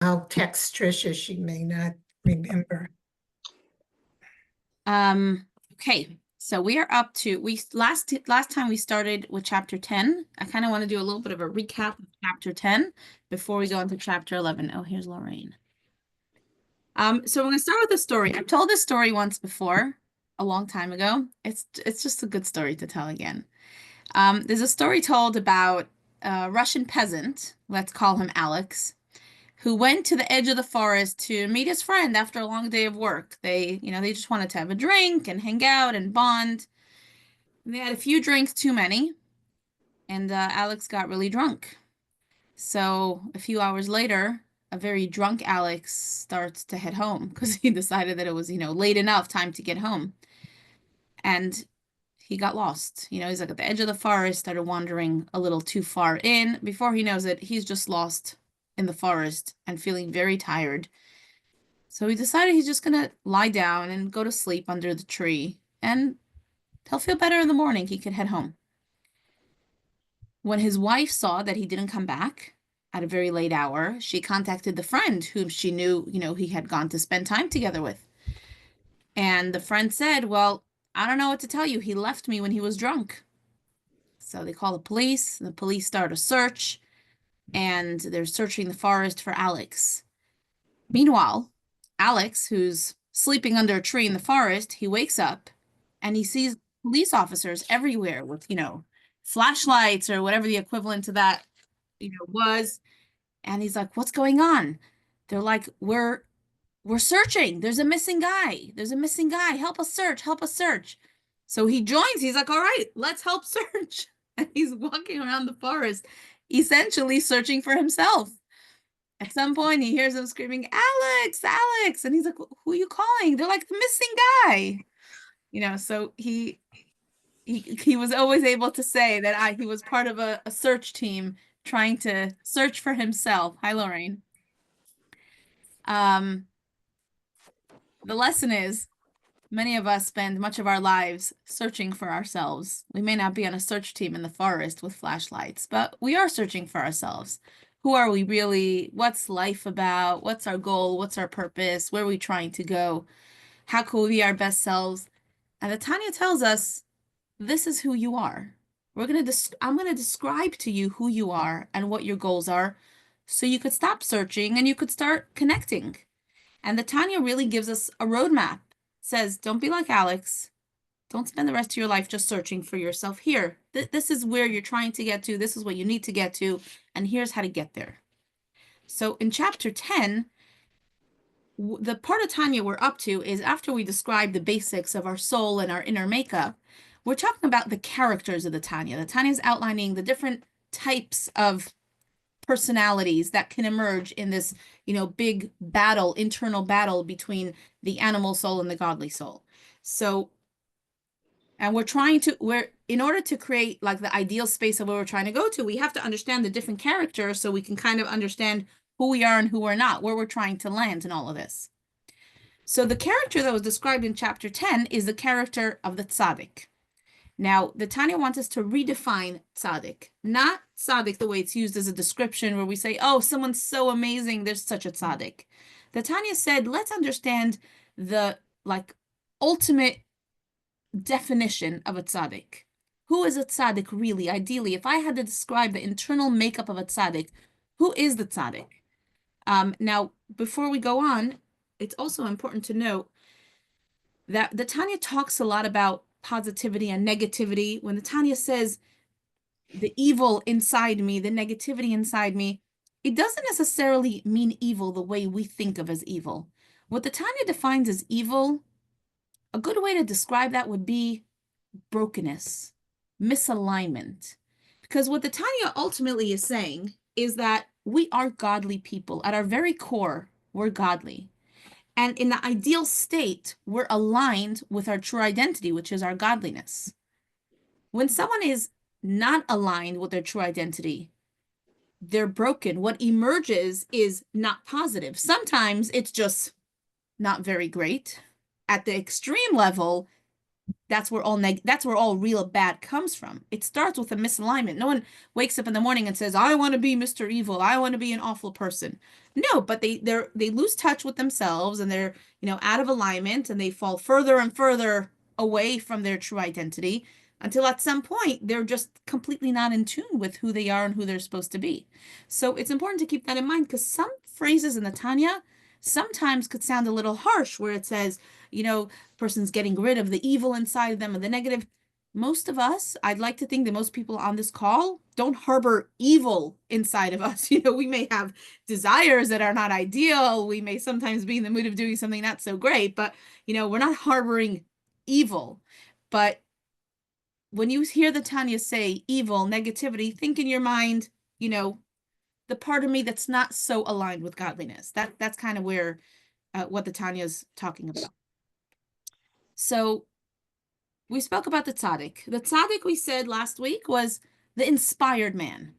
I'll text Trisha. She may not remember. Okay, so we are up to last time we started with chapter 10. I kind of want to do a little bit of a recap of chapter 10 before we go into chapter 11. Oh, here's Lorraine. So we're gonna start with a story. I've told this story once before, a long time ago. It's just a good story to tell again. There's a story told about a Russian peasant, let's call him Alex, who went to the edge of the forest to meet his friend after a long day of work. They just wanted to have a drink and hang out and bond. They had a few drinks too many, and Alex got really drunk. So a few hours later, a very drunk Alex starts to head home because he decided that it was, late enough, time to get home. And he got lost. He's like at the edge of the forest, started wandering a little too far in. Before he knows it, he's just lost in the forest and feeling very tired. So he decided he's just gonna lie down and go to sleep under the tree, and he'll feel better in the morning. He could head home. When his wife saw that he didn't come back at a very late hour, she contacted the friend whom she knew, he had gone to spend time together with. And the friend said, "Well, I don't know what to tell you. He left me when he was drunk." So they call the police. The police start a search, and they're searching the forest for Alex. Meanwhile, Alex, who's sleeping under a tree in the forest, he wakes up and he sees police officers everywhere with, flashlights or whatever the equivalent to that, was. And he's like, "What's going on?" They're like, We're searching. There's a missing guy. There's a missing guy. Help us search. Help us search." So he joins. He's like, "All right, let's help search." And he's walking around the forest, essentially searching for himself. At some point, he hears them screaming, "Alex, Alex." And he's like, "Who are you calling?" They're like, "The missing guy." So he was always able to say that he was part of a search team trying to search for himself. Hi, Lorraine. The lesson is many of us spend much of our lives searching for ourselves. We may not be on a search team in the forest with flashlights, but we are searching for ourselves. Who are we really? What's life about? What's our goal? What's our purpose? Where are we trying to go? How can we be our best selves? And the Tanya tells us, this is who you are. I'm gonna describe to you who you are and what your goals are, so you could stop searching and you could start connecting. And the Tanya really gives us a roadmap. Says, don't be like Alex. Don't spend the rest of your life just searching for yourself. Here, this is where you're trying to get to. This is what you need to get to. And here's how to get there. So in chapter 10, the part of Tanya we're up to is after we describe the basics of our soul and our inner makeup, we're talking about the characters of the Tanya. The Tanya is outlining the different types of personalities that can emerge in this, big battle, internal battle between the animal soul and the godly soul. So, and in order to create like the ideal space of where we're trying to go to, we have to understand the different characters so we can kind of understand who we are and who we're not, where we're trying to land in all of this. So the character that was described in chapter 10 is the character of the Tzaddik. Now, the Tanya wants us to redefine tzaddik, not tzaddik the way it's used as a description where we say, "Oh, someone's so amazing, there's such a tzaddik." The Tanya said, let's understand the ultimate definition of a tzaddik. Who is a tzaddik really? Ideally, if I had to describe the internal makeup of a tzaddik, who is the tzaddik? Now, before we go on, it's also important to note that the Tanya talks a lot about positivity and negativity. When the Tanya says the evil inside me, the negativity inside me, it doesn't necessarily mean evil the way we think of as evil. What the Tanya defines as evil, a good way to describe that would be brokenness, misalignment. Because what the Tanya ultimately is saying is that we are godly people. At our very core, we're godly. And in the ideal state, we're aligned with our true identity, which is our godliness. When someone is not aligned with their true identity, they're broken. What emerges is not positive. Sometimes it's just not very great. At the extreme level, that's where all real bad comes from. It starts with a misalignment. No one wakes up in the morning and says, I want to be Mr. Evil. I want to be an awful person. No, but they lose touch with themselves, and they're, out of alignment, and they fall further and further away from their true identity until at some point they're just completely not in tune with who they are and who they're supposed to be. So it's important to keep that in mind, because some phrases in the Tanya sometimes could sound a little harsh, where it says, person's getting rid of the evil inside of them and the negative. Most of us, I'd like to think that most people on this call don't harbor evil inside of us. We may have desires that are not ideal. We may sometimes be in the mood of doing something not so great, but, we're not harboring evil. But when you hear the Tanya say evil, negativity, think in your mind, the part of me that's not so aligned with godliness. That's kind of where what the Tanya is talking about. So we spoke about the tzaddik. The tzaddik, we said last week, was the inspired man,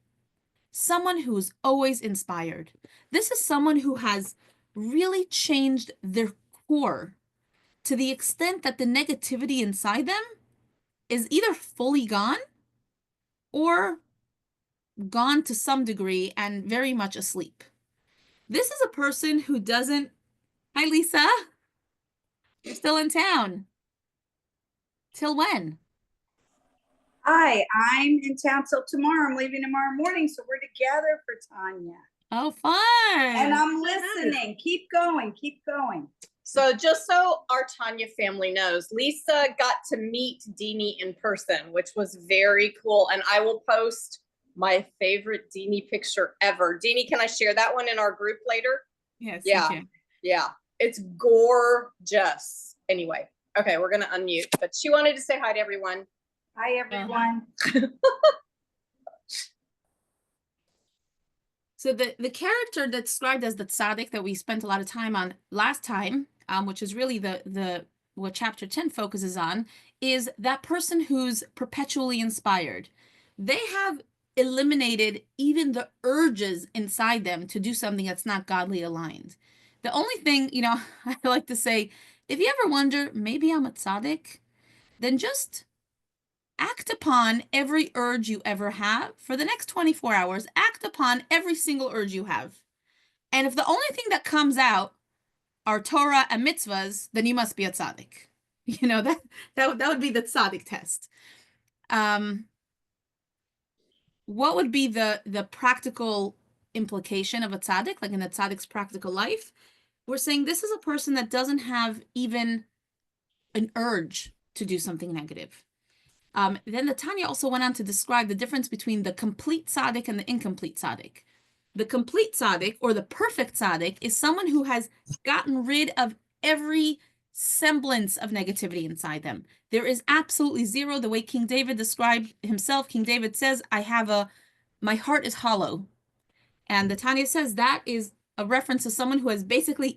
someone who's always inspired. This is someone who has really changed their core to the extent that the negativity inside them is either fully gone or gone to some degree and very much asleep. This is a person who doesn't... Hi, Lisa. You're still in town. Till when? Hi, I'm in town till tomorrow. I'm leaving tomorrow morning, so we're together for Tanya. Oh, fun. And I'm listening. Keep going, keep going. So just so our Tanya family knows, Lisa got to meet Deanie in person, which was very cool. And I will post my favorite Deanie picture ever. Deanie, can I share that one in our group later? Yes. Yeah. Yeah. It's gorgeous. Anyway, okay, we're going to unmute. But she wanted to say hi to everyone. Hi, everyone. So the character that's described as the tzaddik that we spent a lot of time on last time, which is really what chapter 10 focuses on, is that person who's perpetually inspired. They have eliminated even the urges inside them to do something that's not godly aligned. The only thing, I like to say, if you ever wonder, maybe I'm a tzaddik, then just act upon every urge you ever have for the next 24 hours. Act upon every single urge you have. And if the only thing that comes out are Torah and mitzvahs, then you must be a tzaddik. That would be the tzaddik test. What would be the practical implication of a tzaddik, like in the tzaddik's practical life? We're saying this is a person that doesn't have even an urge to do something negative. Then the Tanya also went on to describe the difference between the complete tzaddik and the incomplete tzaddik. The complete tzaddik, or the perfect tzaddik, is someone who has gotten rid of every semblance of negativity inside them. There is absolutely zero. The way King David described himself, King David says, my heart is hollow. And the Tanya says that is a reference to someone who has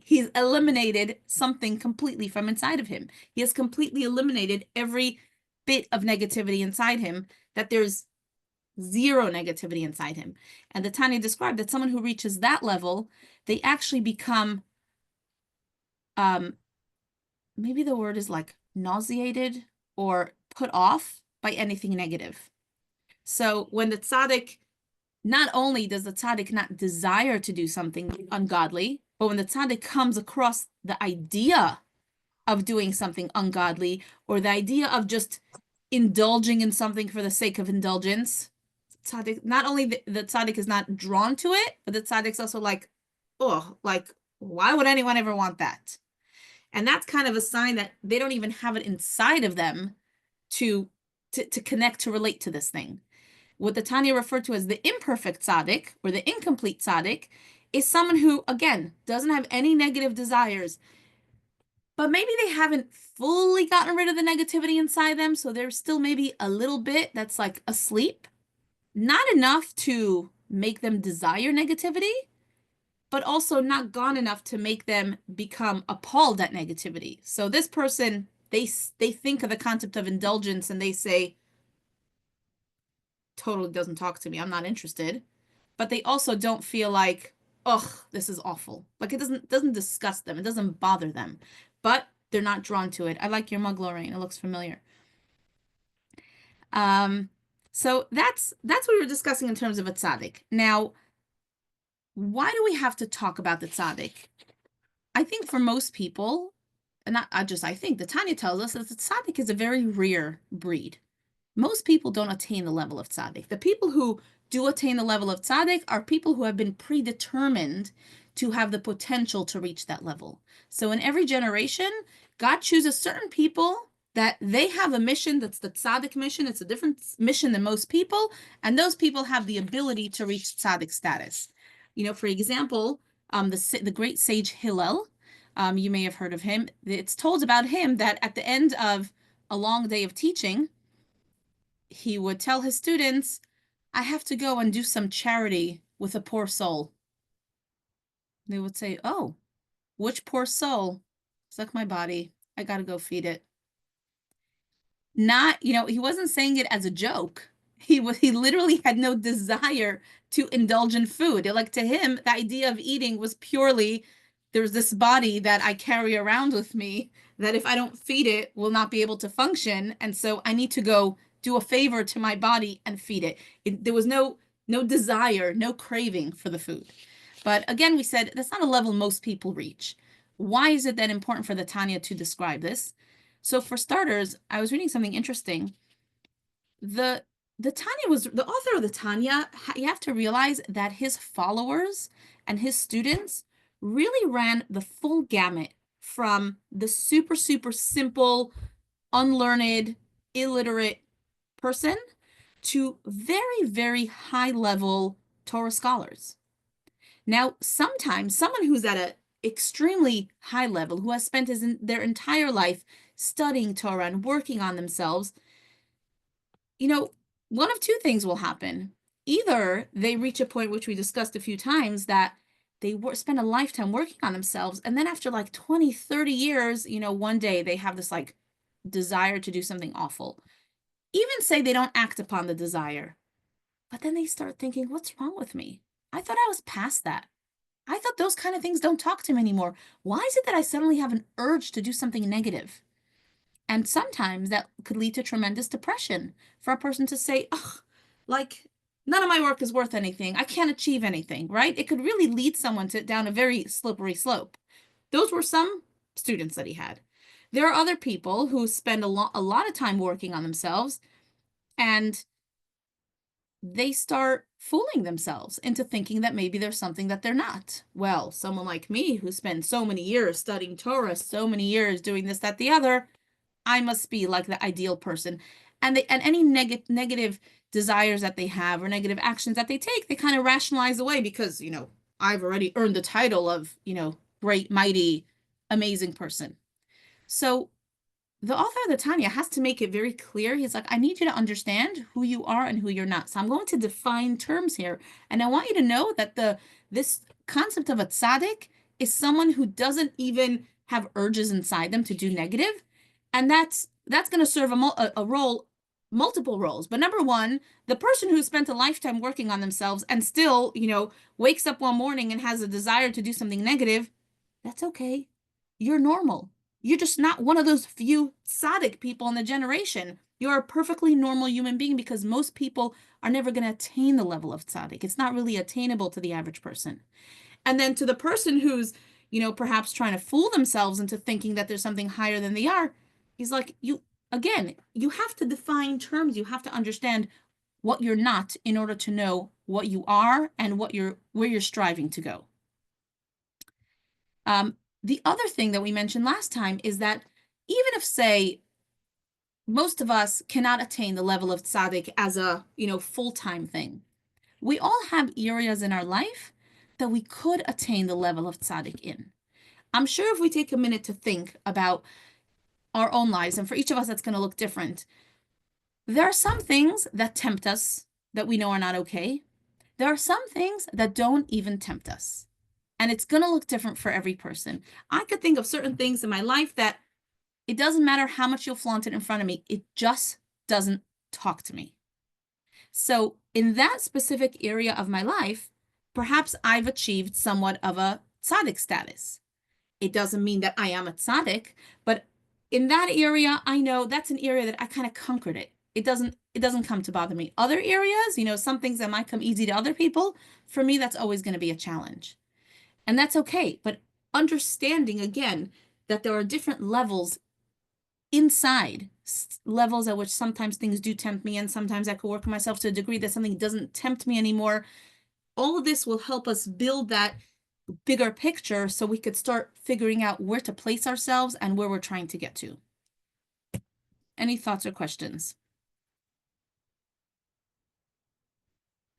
he's eliminated something completely from inside of him. He has completely eliminated every bit of negativity inside him, that there's zero negativity inside him. And the Tanya described that someone who reaches that level, they actually become, maybe the word is like nauseated or put off by anything negative. So when the tzaddik, not only does the tzaddik not desire to do something ungodly, but when the tzaddik comes across the idea of doing something ungodly, or the idea of just indulging in something for the sake of indulgence, tzaddik, not only the tzaddik is not drawn to it, but the tzaddik's also like, oh, like, why would anyone ever want that? And that's kind of a sign that they don't even have it inside of them to connect, to relate to this thing. What the Tanya referred to as the imperfect tzaddik, or the incomplete tzaddik, is someone who, again, doesn't have any negative desires, but maybe they haven't fully gotten rid of the negativity inside them, so there's still maybe a little bit that's like asleep. Not enough to make them desire negativity, but also not gone enough to make them become appalled at negativity. So this person, they think of the concept of indulgence and they say, totally doesn't talk to me, I'm not interested. But they also don't feel like, ugh, this is awful. Like it doesn't disgust them, it doesn't bother them. But they're not drawn to it. I like your mug, Lorraine. It looks familiar. So that's what we were discussing in terms of a tzaddik. Now, why do we have to talk about the tzaddik? I think for most people, and not just I think, the Tanya tells us that the tzaddik is a very rare breed. Most people don't attain the level of tzaddik. The people who do attain the level of tzaddik are people who have been predetermined to have the potential to reach that level. So in every generation, God chooses certain people that they have a mission that's the tzaddik mission. It's a different mission than most people, and those people have the ability to reach tzaddik status. You know, for example, the great sage Hillel, you may have heard of him. It's told about him that at the end of a long day of teaching, he would tell his students, I have to go and do some charity with a poor soul. They would say, oh, which poor soul? It's like my body. I got to go feed it. Not, you know, he wasn't saying it as a joke. He literally had no desire to indulge in food. Like, to him, the idea of eating was purely, there's this body that I carry around with me that if I don't feed it, will not be able to function. And so I need to go do a favor to my body and feed it. There was no desire, no craving for the food. But again, we said that's not a level most people reach. Why is it that important for the Tanya to describe this? So for starters, I was reading something interesting. The Tanya was, the author of the Tanya, you have to realize that his followers and his students really ran the full gamut from the super, super simple, unlearned, illiterate person to very, very high level Torah scholars. Now, sometimes someone who's at an extremely high level, who has spent their entire life studying Torah and working on themselves, you know, one of two things will happen. Either they reach a point, which we discussed a few times, that they spend a lifetime working on themselves, and then after like 20, 30 years, you know, one day they have this like desire to do something awful. Even say they don't act upon the desire, but then they start thinking, what's wrong with me? I thought I was past that. I thought those kind of things don't talk to me anymore. Why is it that I suddenly have an urge to do something negative? And sometimes that could lead to tremendous depression for a person to say, ugh, like, none of my work is worth anything. I can't achieve anything, right? It could really lead someone down a very slippery slope. Those were some students that he had. There are other people who spend a lot of time working on themselves, and they start fooling themselves into thinking that maybe there's something that they're not. Well, someone like me who spent so many years studying Torah, so many years doing this, that, the other, I must be like the ideal person. And any negative desires that they have or negative actions that they take, they kind of rationalize away because, you know, I've already earned the title of, you know, great, mighty, amazing person. So the author of the Tanya has to make it very clear. He's like, I need you to understand who you are and who you're not. So I'm going to define terms here. And I want you to know that this concept of a tzaddik is someone who doesn't even have urges inside them to do negative. And that's going to serve a role, multiple roles. But number one, the person who spent a lifetime working on themselves and still, you know, wakes up one morning and has a desire to do something negative, that's okay. You're normal. You're just not one of those few tzaddik people in the generation. You're a perfectly normal human being because most people are never going to attain the level of tzaddik. It's not really attainable to the average person. And then to the person who's, you know, perhaps trying to fool themselves into thinking that there's something higher than they are, he's like, you have to define terms. You have to understand what you're not in order to know what you are and where you're striving to go. The other thing that we mentioned last time is that even if, say, most of us cannot attain the level of tzaddik as a, you know, full-time thing, we all have areas in our life that we could attain the level of tzaddik in. I'm sure if we take a minute to think about our own lives, and for each of us that's going to look different, there are some things that tempt us that we know are not okay. There are some things that don't even tempt us. And it's going to look different for every person. I could think of certain things in my life that it doesn't matter how much you'll flaunt it in front of me. It just doesn't talk to me. So in that specific area of my life, perhaps I've achieved somewhat of a tzaddik status. It doesn't mean that I am a tzaddik, but in that area, I know that's an area that I kind of conquered it. it doesn't come to bother me. Other areas, you know, some things that might come easy to other people, for me, that's always going to be a challenge. And that's okay. But understanding again that there are different levels inside, levels at which sometimes things do tempt me, and sometimes I could work on myself to a degree that something doesn't tempt me anymore. All of this will help us build that bigger picture so we could start figuring out where to place ourselves and where we're trying to get to. Any thoughts or questions?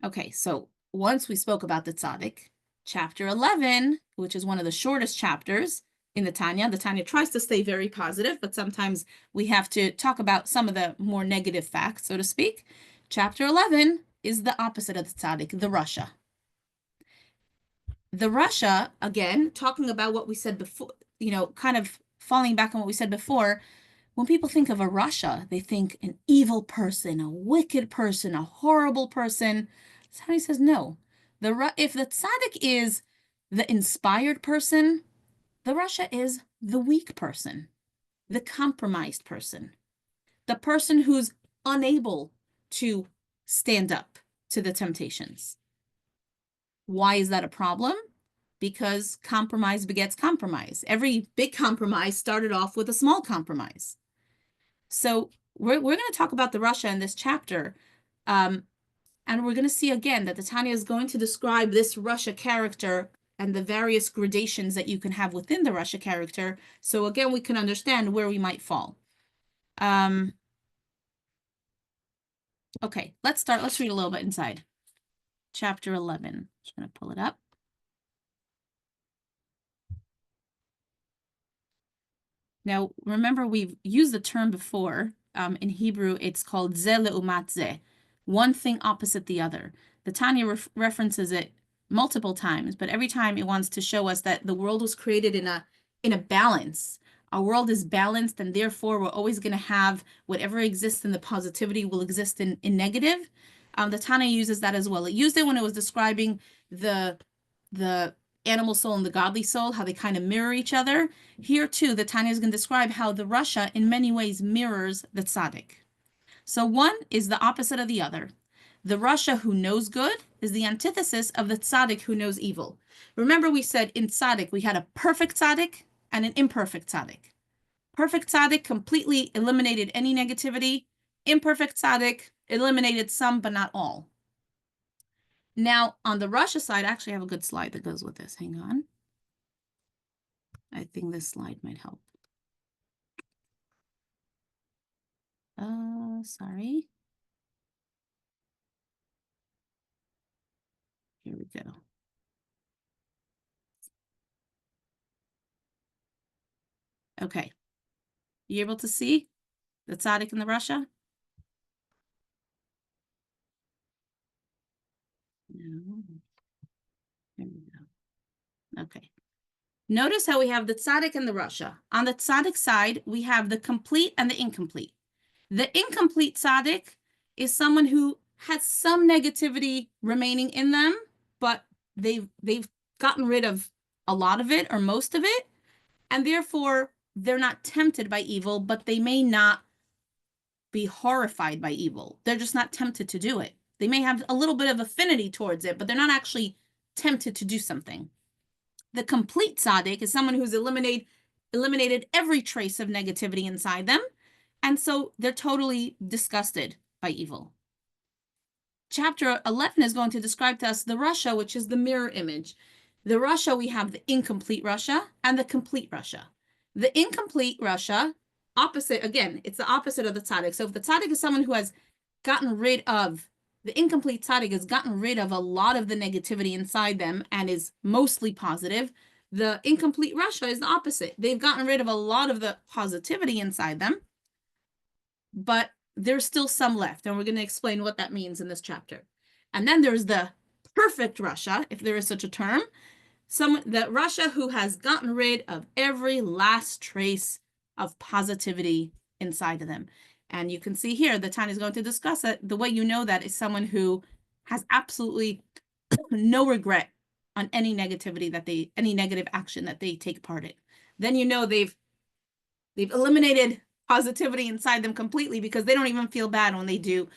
Okay, so once we spoke about the Tzaddik, chapter 11, which is one of the shortest chapters in the Tanya tries to stay very positive, but sometimes we have to talk about some of the more negative facts, so to speak. Chapter 11 is the opposite of the Tzaddik, the Rasha. The Rasha, again, talking about what we said before, you know, kind of falling back on what we said before. When people think of a Rasha, they think an evil person, a wicked person, a horrible person. So he says, no. If the Tzaddik is the inspired person, the Rasha is the weak person, the compromised person, the person who's unable to stand up to the temptations. Why is that a problem? Because compromise begets compromise. Every big compromise started off with a small compromise. So we're going to talk about the Rasha in this chapter. And we're going to see again that the Tanya is going to describe this Rasha character and the various gradations that you can have within the Rasha character. So again, we can understand where we might fall. Okay, let's start. Let's read a little bit inside. Chapter 11. Just going to pull it up. Now, remember, we've used the term before. In Hebrew, it's called ze leumat ze, one thing opposite the other. The Tanya references it multiple times, but every time it wants to show us that the world was created in a balance. Our world is balanced, and therefore we're always going to have whatever exists in the positivity will exist in negative. The Tanya uses that as well. It used it when it was describing the animal soul and the godly soul, how they kind of mirror each other. Here too, the Tanya is going to describe how the Rasha in many ways mirrors the Tzaddik. So one is the opposite of the other. The Rasha who knows good is the antithesis of the Tzaddik who knows evil. Remember, we said in Tzaddik we had a perfect Tzaddik and an imperfect Tzaddik. Perfect Tzaddik completely eliminated any negativity. Imperfect Tzaddik eliminated some but not all. Now, on the Rasha side, I actually have a good slide that goes with this. Hang on. I think this slide might help. Sorry. Here we go. Okay. You able to see the Tzaddik and the Rasha? No. There we go. Okay. Notice how we have the Tzaddik and the Rasha. On the Tzaddik side, we have the complete and the incomplete. The incomplete Tzaddik is someone who has some negativity remaining in them, but they've gotten rid of a lot of it or most of it, and therefore they're not tempted by evil, but they may not be horrified by evil. They're just not tempted to do it. They may have a little bit of affinity towards it, but they're not actually tempted to do something. The complete Tzaddik is someone who's eliminated every trace of negativity inside them, and so they're totally disgusted by evil. Chapter 11 is going to describe to us the Rasha, which is the mirror image. The Rasha, we have the incomplete Rasha and the complete Rasha. The incomplete Rasha, opposite, again, it's the opposite of the Tzaddik. So if the Tzaddik is someone who has gotten rid of, the incomplete Tzaddik has gotten rid of a lot of the negativity inside them and is mostly positive. The incomplete Rasha is the opposite. They've gotten rid of a lot of the positivity inside them, but there's still some left, and we're going to explain what that means in this chapter. And then there's the perfect Rasha, if there is such a term, the Rasha who has gotten rid of every last trace of positivity inside of them. And you can see here, the Tanya is going to discuss it. The way you know that is someone who has absolutely no regret on any negativity any negative action that they take part in. Then you know they've eliminated positivity inside them completely because they don't even feel bad when they do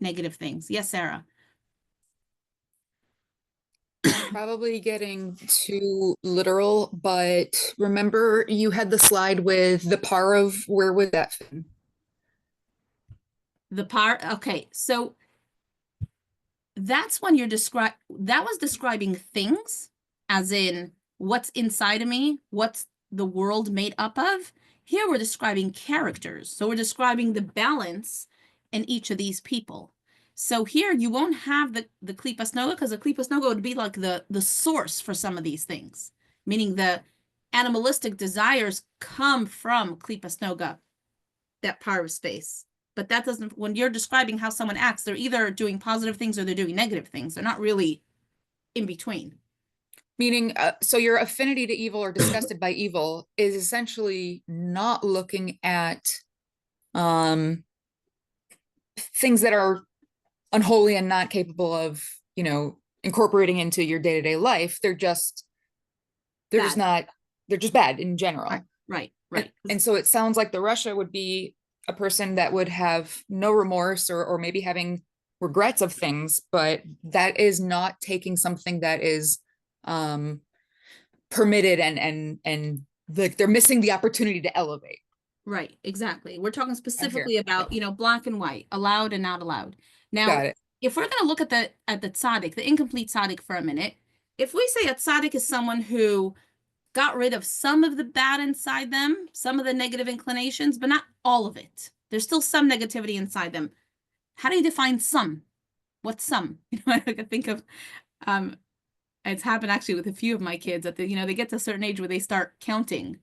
negative things. Yes, Sarah. Probably getting too literal, but remember you had the slide with the par of where would that fit? The part, okay, so that's when you're that was describing things, as in what's inside of me, what's the world made up of. Here we're describing characters. So we're describing the balance in each of these people. So here you won't have the Klipas Noga, because the Klipas Noga would be like the source for some of these things, meaning the animalistic desires come from Klipas Noga, that part of space. But that doesn't, when you're describing how someone acts, they're either doing positive things or they're doing negative things. They're not really in between. Meaning, so your affinity to evil or disgusted by evil is essentially not looking at things that are unholy and not capable of, you know, incorporating into your day-to-day life. They're just bad in general. Right. And so it sounds like the Rasha would be a person that would have no remorse or maybe having regrets of things, but that is not taking something that is permitted and like they're missing the opportunity to elevate. Right, exactly. We're talking specifically about, you know, black and white, allowed and not allowed. Now, Got it. if we're going to look at the tzaddik, the incomplete tzaddik for a minute, if we say a tzaddik is someone who got rid of some of the bad inside them, some of the negative inclinations, but not all of it. There's still some negativity inside them. How do you define some? What's some? You know, I can think of, it's happened actually with a few of my kids that they get to a certain age where they start counting.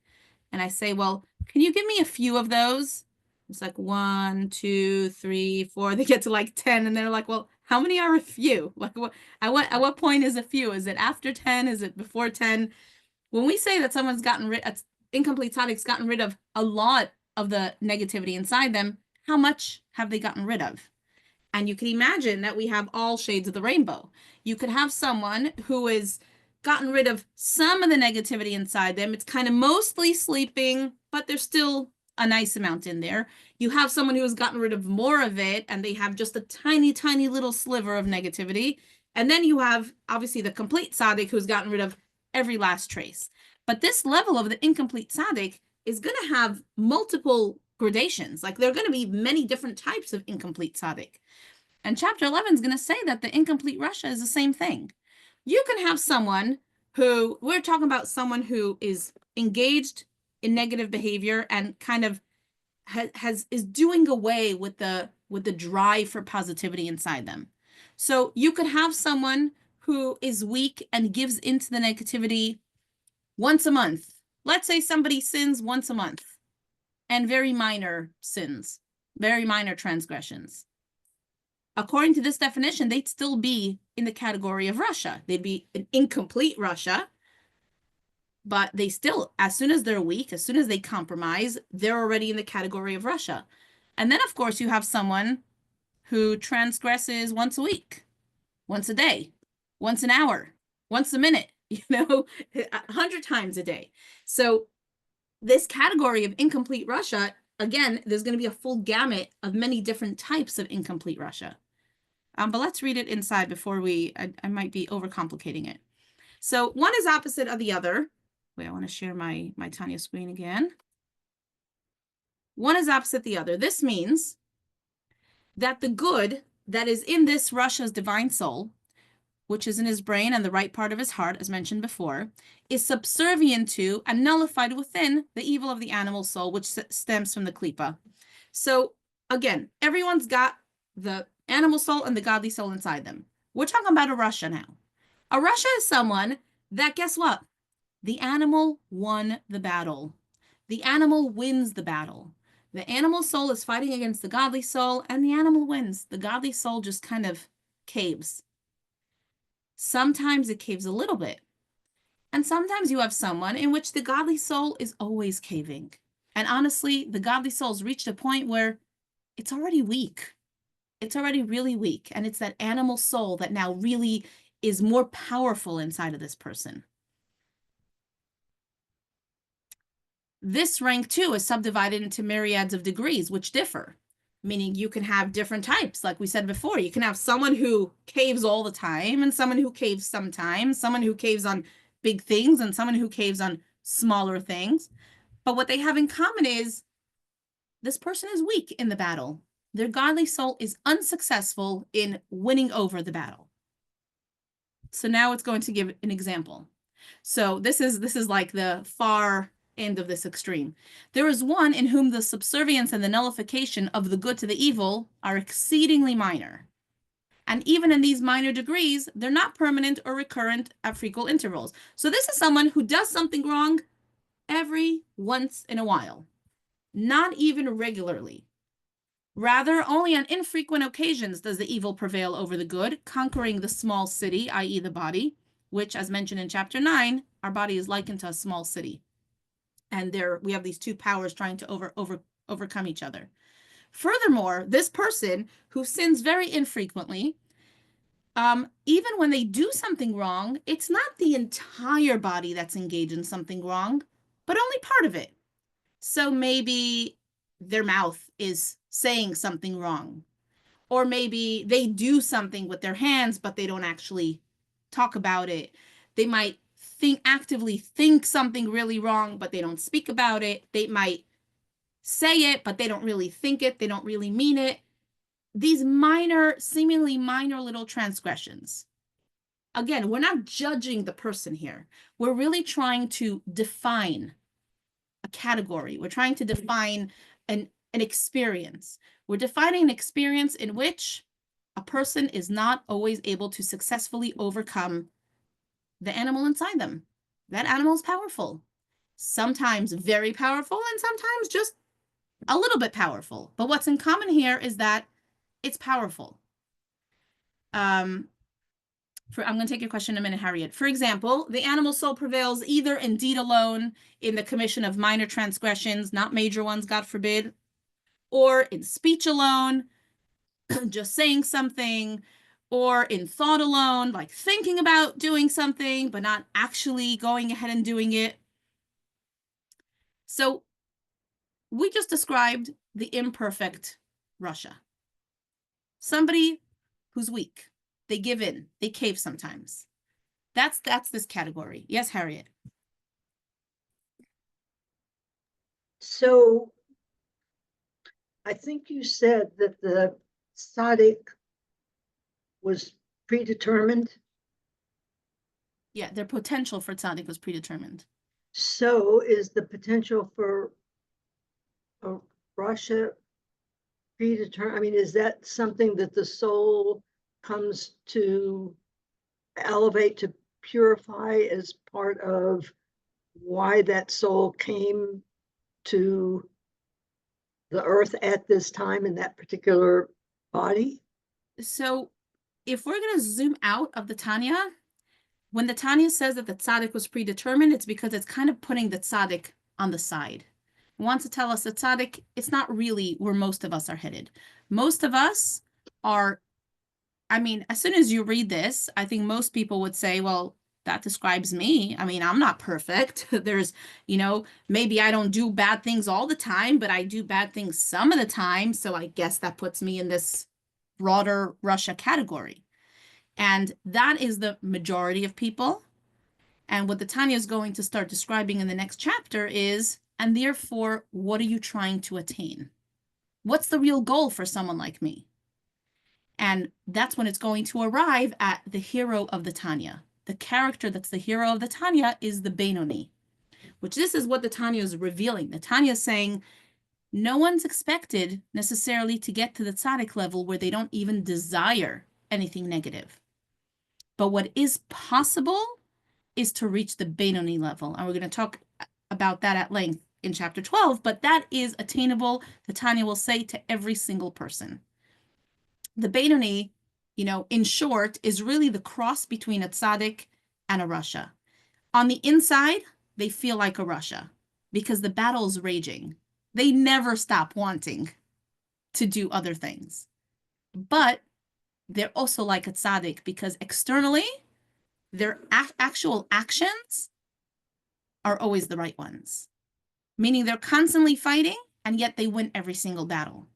And I say, well, can you give me a few of those? It's like 1, 2, 3, 4. They get to like 10 and they're like, well, how many are a few? Like at what point is a few? Is it after 10? Is it before 10? When we say that someone's incomplete tzaddik's gotten rid of a lot of the negativity inside them, how much have they gotten rid of? And you can imagine that we have all shades of the rainbow. You could have someone who has gotten rid of some of the negativity inside them. It's kind of mostly sleeping, but there's still a nice amount in there. You have someone who has gotten rid of more of it, and they have just a tiny, tiny little sliver of negativity. And then you have, obviously, the complete tzaddik who's gotten rid of every last trace. But this level of the incomplete tzaddik is going to have multiple gradations. Like there are going to be many different types of incomplete tzaddik. And chapter 11 is going to say that the incomplete Rasha is the same thing. You can have someone who, we're talking about someone who is engaged in negative behavior and kind of is doing away with the drive for positivity inside them. So you could have someone who is weak and gives into the negativity once a month. Let's say somebody sins once a month and very minor sins, very minor transgressions. According to this definition, they'd still be in the category of Rasha. They'd be an incomplete Rasha, but they still, as soon as they're weak, as soon as they compromise, they're already in the category of Rasha. And then, of course, you have someone who transgresses once a week, once a day, once an hour, once a minute, 100 times a day. So this category of incomplete Rasha, again, there's going to be a full gamut of many different types of incomplete Rasha. But let's read it inside before I might be overcomplicating it. So one is opposite of the other. Wait, I want to share my Tanya screen again. One is opposite the other. This means that the good that is in this Rasha's divine soul, which is in his brain and the right part of his heart, as mentioned before, is subservient to and nullified within the evil of the animal soul, which stems from the klipa. So again, everyone's got the animal soul and the godly soul inside them. We're talking about a Rasha now. A Rasha is someone that, guess what? The animal won the battle. The animal wins the battle. The animal soul is fighting against the godly soul, and the animal wins. The godly soul just kind of caves. Sometimes it caves a little bit. And sometimes you have someone in which the godly soul is always caving. And honestly, the godly soul's reached a point where it's already weak. It's already really weak. And it's that animal soul that now really is more powerful inside of this person. This rank too is subdivided into myriads of degrees, which differ, meaning you can have different types. Like we said before, you can have someone who caves all the time and someone who caves sometimes, someone who caves on big things and someone who caves on smaller things. But what they have in common is this person is weak in the battle. Their godly soul is unsuccessful in winning over the battle. So now it's going to give an example. So this is like the far end of this extreme. There is one in whom the subservience and the nullification of the good to the evil are exceedingly minor. And even in these minor degrees, they're not permanent or recurrent at frequent intervals. So this is someone who does something wrong every once in a while, not even regularly. Rather, only on infrequent occasions does the evil prevail over the good, conquering the small city, i.e. the body, which, as mentioned in chapter 9, our body is likened to a small city. And there we have these two powers trying to overcome each other. Furthermore, this person who sins very infrequently, even when they do something wrong, it's not the entire body that's engaged in something wrong, but only part of it. So maybe their mouth is saying something wrong, or maybe they do something with their hands, but they don't actually talk about it. They might actively think something really wrong, but they don't speak about it. They might say it, but they don't really think it. They don't really mean it. These minor, seemingly minor little transgressions. Again, we're not judging the person here. We're really trying to define a category. We're trying to define an experience. We're defining an experience in which a person is not always able to successfully overcome the animal inside them. That animal is powerful, sometimes very powerful, and sometimes just a little bit powerful. But what's in common here is that it's powerful. I'm going to take your question in a minute, Harriet. For example, the animal soul prevails either in deed alone, in the commission of minor transgressions, not major ones, God forbid, or in speech alone, just saying something, or in thought alone, like thinking about doing something, but not actually going ahead and doing it. So we just described the imperfect Rasha. Somebody who's weak. They give in. They cave sometimes. That's this category. Yes, Harriet. So I think you said that the Tzaddik was predetermined. Yeah, their potential for tzaddik was predetermined. So is the potential for a Rasha predetermined? I mean, is that something that the soul comes to elevate, to purify as part of why that soul came to the earth at this time in that particular body? So if we're going to zoom out of the Tanya, when the Tanya says that the tzaddik was predetermined, it's because it's kind of putting the tzaddik on the side. It wants to tell us that tzaddik, it's not really where most of us are headed. Most of us are, I mean, as soon as you read this, I think most people would say, well, that describes me. I mean, I'm not perfect. There's, maybe I don't do bad things all the time, but I do bad things some of the time. So I guess that puts me in this broader Rasha category. And that is the majority of people. And what the Tanya is going to start describing in the next chapter is, and therefore, what are you trying to attain? What's the real goal for someone like me? And that's when it's going to arrive at the hero of the Tanya. The character that's the hero of the Tanya is the Benoni, which this is what the Tanya is revealing. The Tanya is saying, no one's expected necessarily to get to the tzaddik level where they don't even desire anything negative. But what is possible is to reach the Benoni level. And we're going to talk about that at length in chapter 12, but that is attainable, the Tanya will say, to every single person. The Benoni, in short, is really the cross between a tzaddik and a Rasha. On the inside, they feel like a Rasha because the battle is raging. They never stop wanting to do other things. But they're also like a tzaddik because externally, their actual actions are always the right ones. meaning they're constantly fighting, and yet they win every single battle.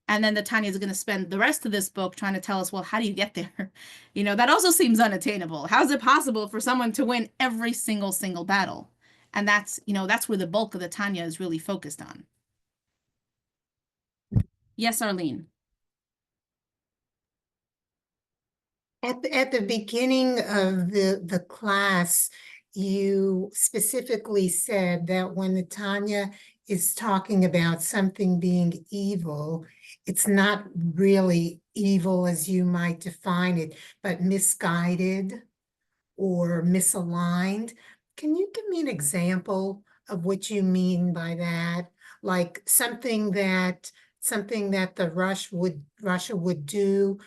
And then the Tanya is going to spend the rest of this book trying to tell us, well, how do you get there? That also seems unattainable. How is it possible for someone to win every single battle? And that's where the bulk of the Tanya is really focused on. Yes, Arlene. At the beginning of the class, you specifically said that when the Tanya is talking about something being evil, it's not really evil as you might define it, but misguided or misaligned. Can you give me an example of what you mean by that? Like something that the Russia would do,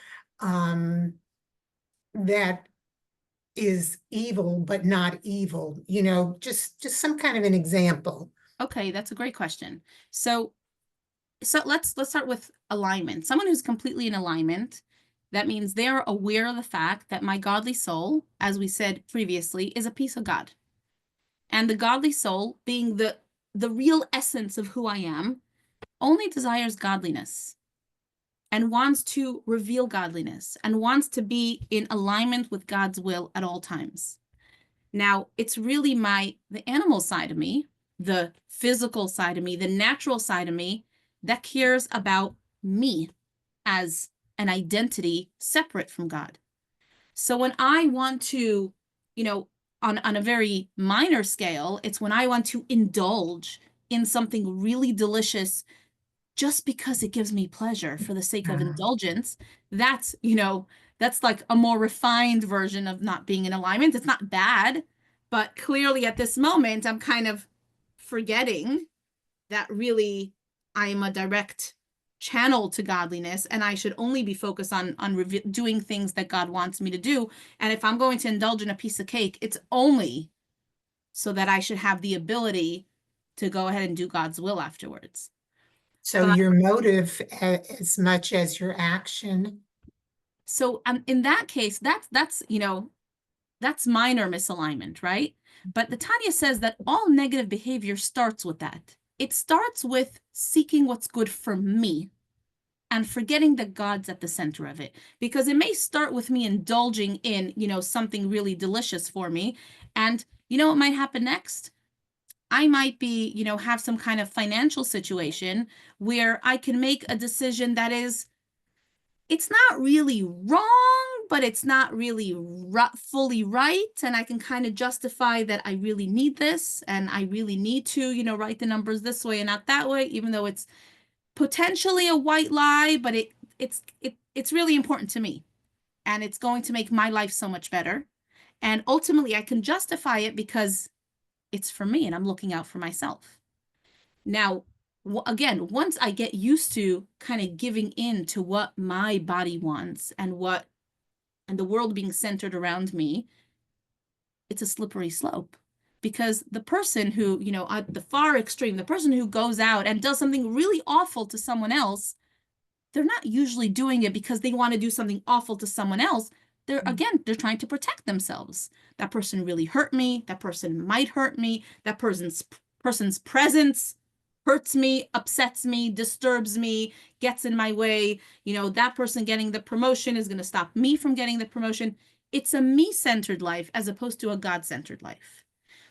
that is evil but not evil, just some kind of an example. Okay, that's a great question. So let's start with alignment. Someone who's completely in alignment, that means they're aware of the fact that my godly soul, as we said previously, is a piece of God. And the godly soul, being the real essence of who I am, only desires godliness and wants to reveal godliness and wants to be in alignment with God's will at all times. Now, it's really the animal side of me, the physical side of me, the natural side of me that cares about me as an identity separate from God. So when I want to, on a very minor scale, it's when I want to indulge in something really delicious just because it gives me pleasure for the sake of indulgence. That's like a more refined version of not being in alignment. It's not bad, but clearly at this moment, I'm kind of forgetting that really I am a direct channel to godliness, and I should only be focused on doing things that God wants me to do. And if I'm going to indulge in a piece of cake, it's only so that I should have the ability to go ahead and do God's will afterwards. So your motive as much as your action. So in that case, that's minor misalignment, right? But the Tanya says that all negative behavior starts with that. It starts with seeking what's good for me and forgetting that God's at the center of it. Because it may start with me indulging in, something really delicious for me. And what might happen next? I might be, have some kind of financial situation where I can make a decision that it's not really wrong, but it's not really fully right. And I can kind of justify that I really need this and I really need to, write the numbers this way and not that way, even though it's potentially a white lie, but it's really important to me. And it's going to make my life so much better. And ultimately, I can justify it because it's for me and I'm looking out for myself. Now, again, once I get used to kind of giving in to what my body wants and the world being centered around me, it's a slippery slope. Because the person who, at the far extreme, the person who goes out and does something really awful to someone else, they're not usually doing it because they want to do something awful to someone else. They're trying to protect themselves. That person really hurt me. That person might hurt me. That person's presence hurts me, upsets me, disturbs me, gets in my way. That person getting the promotion is going to stop me from getting the promotion. It's a me-centered life as opposed to a God-centered life.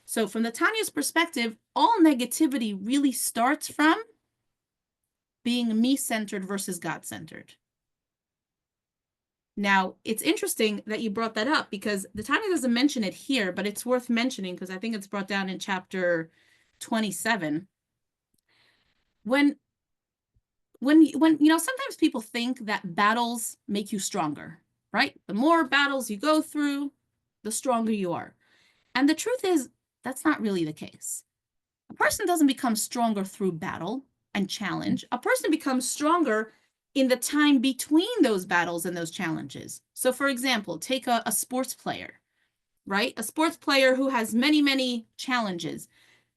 So from the Tanya's perspective, all negativity really starts from being me-centered versus God-centered. Now, it's interesting that you brought that up because the Tanya doesn't mention it here, but it's worth mentioning because I think it's brought down in chapter 27. When sometimes people think that battles make you stronger, right? The more battles you go through, the stronger you are. And the truth is, that's not really the case. A person doesn't become stronger through battle and challenge. A person becomes stronger in the time between those battles and those challenges. So for example, take a sports player, right? A sports player who has many, many challenges.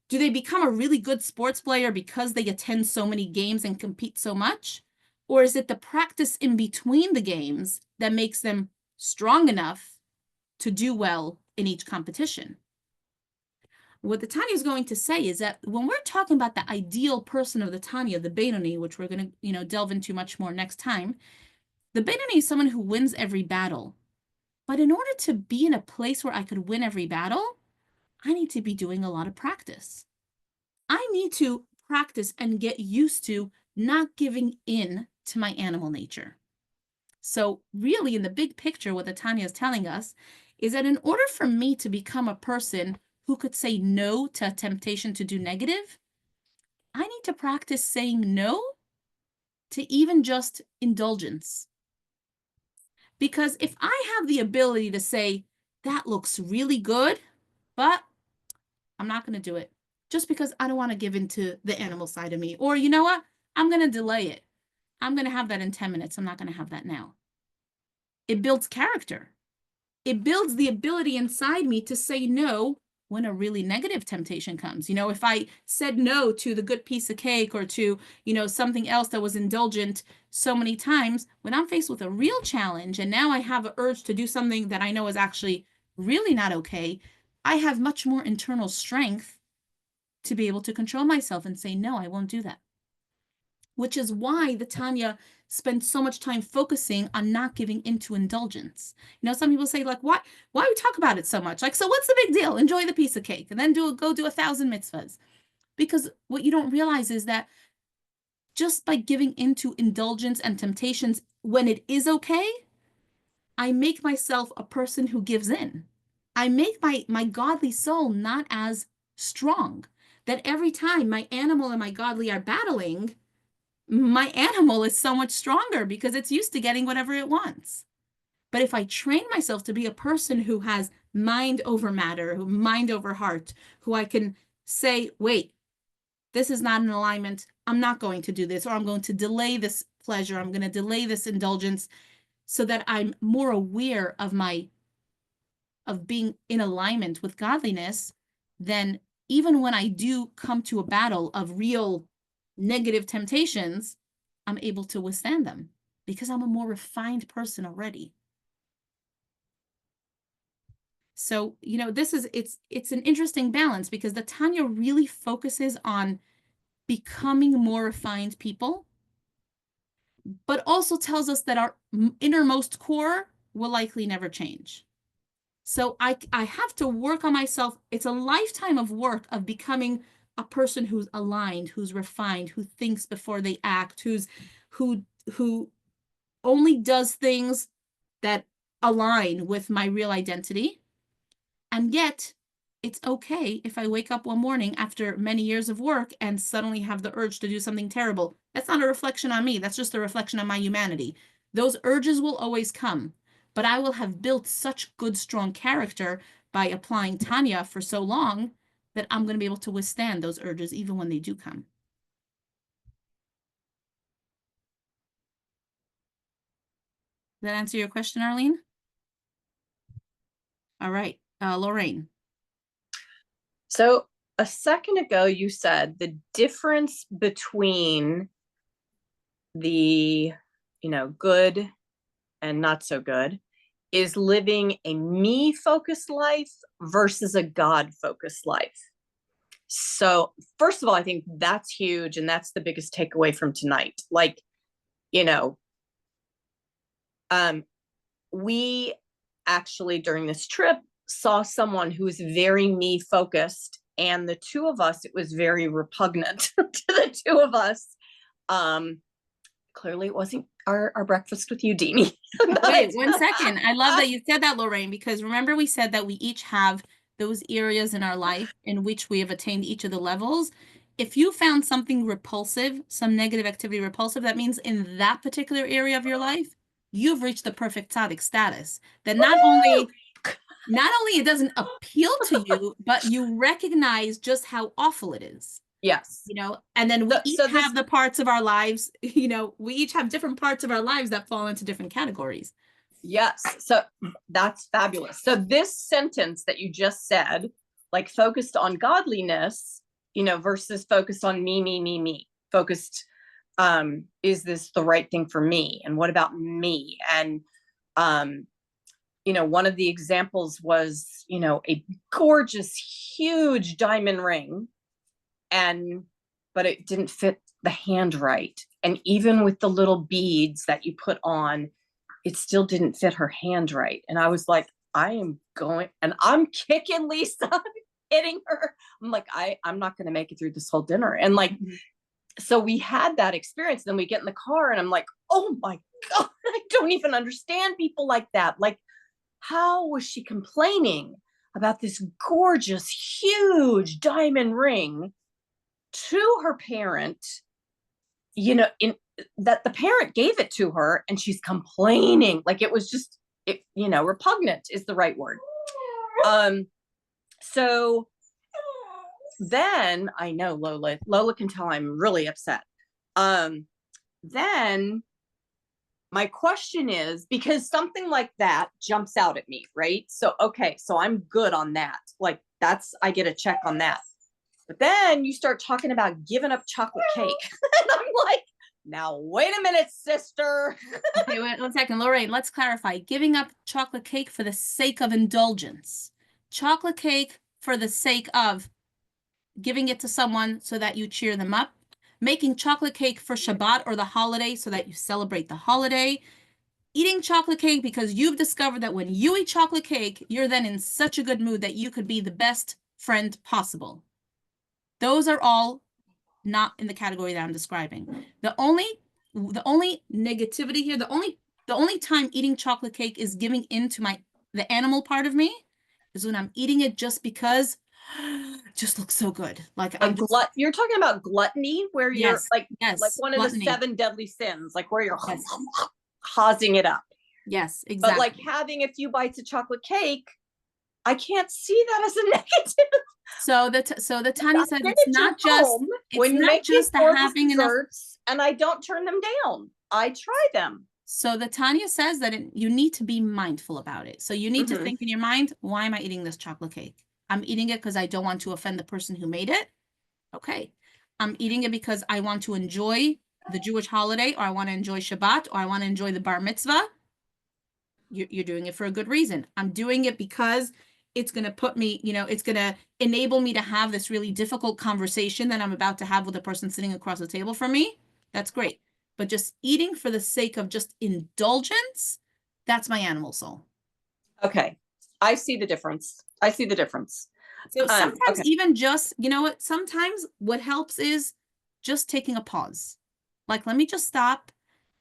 Do they become a really good sports player because they attend so many games and compete so much? Or is it the practice in between the games that makes them strong enough to do well in each competition? what the Tanya is going to say is that when we're talking about the ideal person of the Tanya, the Beinoni, which we're going to, delve into much more next time, the Beinoni is someone who wins every battle. But in order to be in a place where I could win every battle, I need to be doing a lot of practice. I need to practice and get used to not giving in to my animal nature. So really, in the big picture, what the Tanya is telling us is that in order for me to become a person who could say no to a temptation to do negative, I need to practice saying no to even just indulgence. Because if I have the ability to say, that looks really good, but I'm not going to do it just because I don't want to give into the animal side of me. Or you know what? I'm going to delay it. I'm going to have that in 10 minutes. I'm not going to have that now. It builds character. It builds the ability inside me to say no when a really negative temptation comes. If I said no to the good piece of cake or to, something else that was indulgent so many times, when I'm faced with a real challenge and now I have an urge to do something that I know is actually really not okay, I have much more internal strength to be able to control myself and say, no, I won't do that. Which is why the Tanya spends so much time focusing on not giving into indulgence. Some people say, like, why we talk about it so much? Like, so what's the big deal? Enjoy the piece of cake and then go do 1,000 mitzvahs. Because what you don't realize is that just by giving into indulgence and temptations when it is okay, I make myself a person who gives in. I make my godly soul not as strong. That every time my animal and my godly are battling, my animal is so much stronger because it's used to getting whatever it wants. But if I train myself to be a person who has mind over matter, who mind over heart, who I can say, wait, this is not in alignment. I'm not going to do this, or I'm going to delay this pleasure. I'm going to delay this indulgence so that I'm more aware of being in alignment with godliness, then even when I do come to a battle of real negative temptations, I'm able to withstand them because I'm a more refined person already. So, it's an interesting balance because the Tanya really focuses on becoming more refined people, but also tells us that our innermost core will likely never change. So I have to work on myself. It's a lifetime of work of becoming a person who's aligned, who's refined, who thinks before they act, who only does things that align with my real identity. And yet it's okay if I wake up one morning after many years of work and suddenly have the urge to do something terrible. That's not a reflection on me. That's just a reflection on my humanity. Those urges will always come, but I will have built such good, strong character by applying Tanya for so long that I'm going to be able to withstand those urges even when they do come. Does that answer your question, Arlene? All right, Lorraine. So a second ago, you said the difference between the, good and not so good is living a me-focused life versus a God-focused life. So first of all, I think that's huge. And that's the biggest takeaway from tonight. Like, we actually during this trip saw someone who was very me focused, and the two of us, it was very repugnant to the two of us. Clearly it wasn't our breakfast with you, Deanie. Wait, 1 second. I love that you said that, Lorraine, because remember we said that we each have those areas in our life in which we have attained each of the levels. If you found something repulsive, some negative activity repulsive, that means in that particular area of your life, you've reached the perfect tzaddik status. That not only it doesn't appeal to you, but you recognize just how awful it is. Yes. And then we each have the parts of our lives, we each have different parts of our lives that fall into different categories. Yes. So that's fabulous. So this sentence that you just said, like focused on godliness, versus focused on me, focused, is this the right thing for me? And what about me? And one of the examples was, a gorgeous, huge diamond ring, but it didn't fit the hand right. And even with the little beads that you put on, it still didn't fit her hand right. And I was like, I'm kicking Lisa, hitting her. I'm like, I'm not going to make it through this whole dinner. And like, so we had that experience. Then we get in the car and I'm like, oh my God, I don't even understand people like that. Like, how was she complaining about this gorgeous, huge diamond ring to her parent, in that the parent gave it to her, and she's complaining like it was just, repugnant is the right word. So then I know Lola can tell I'm really upset. Then my question is, because something like that jumps out at me, right? So, okay, so I'm good on that. Like I get a check on that. But then you start talking about giving up chocolate cake. And I'm like, now, wait a minute, sister. Okay, wait 1 second. Lorraine, let's clarify. Giving up chocolate cake for the sake of indulgence. Chocolate cake for the sake of giving it to someone so that you cheer them up. Making chocolate cake for Shabbat or the holiday so that you celebrate the holiday. Eating chocolate cake because you've discovered that when you eat chocolate cake, you're then in such a good mood that you could be the best friend possible. Those are all not in the category that I'm describing. The only negativity here, the only time eating chocolate cake is giving into the animal part of me is when I'm eating it just because it just looks so good. Like you're talking about gluttony, where you're like one of gluttony. the 7 deadly sins, like where you're Yes. housing it up. Yes, exactly. But like having a few bites of chocolate cake, I can't see that as a negative. So the Tanya said it's not just the having enough. And I don't turn them down. I try them. So the Tanya says that you need to be mindful about it. So you need to think in your mind, why am I eating this chocolate cake? I'm eating it because I don't want to offend the person who made it. Okay. I'm eating it because I want to enjoy the Jewish holiday, or I want to enjoy Shabbat, or I want to enjoy the bar mitzvah. You're doing it for a good reason. I'm doing it because it's going to put me, it's going to enable me to have this really difficult conversation that I'm about to have with the person sitting across the table from me. That's great. But just eating for the sake of just indulgence, that's my animal soul. Okay. I see the difference. So sometimes even just, sometimes what helps is just taking a pause. Like, let me just stop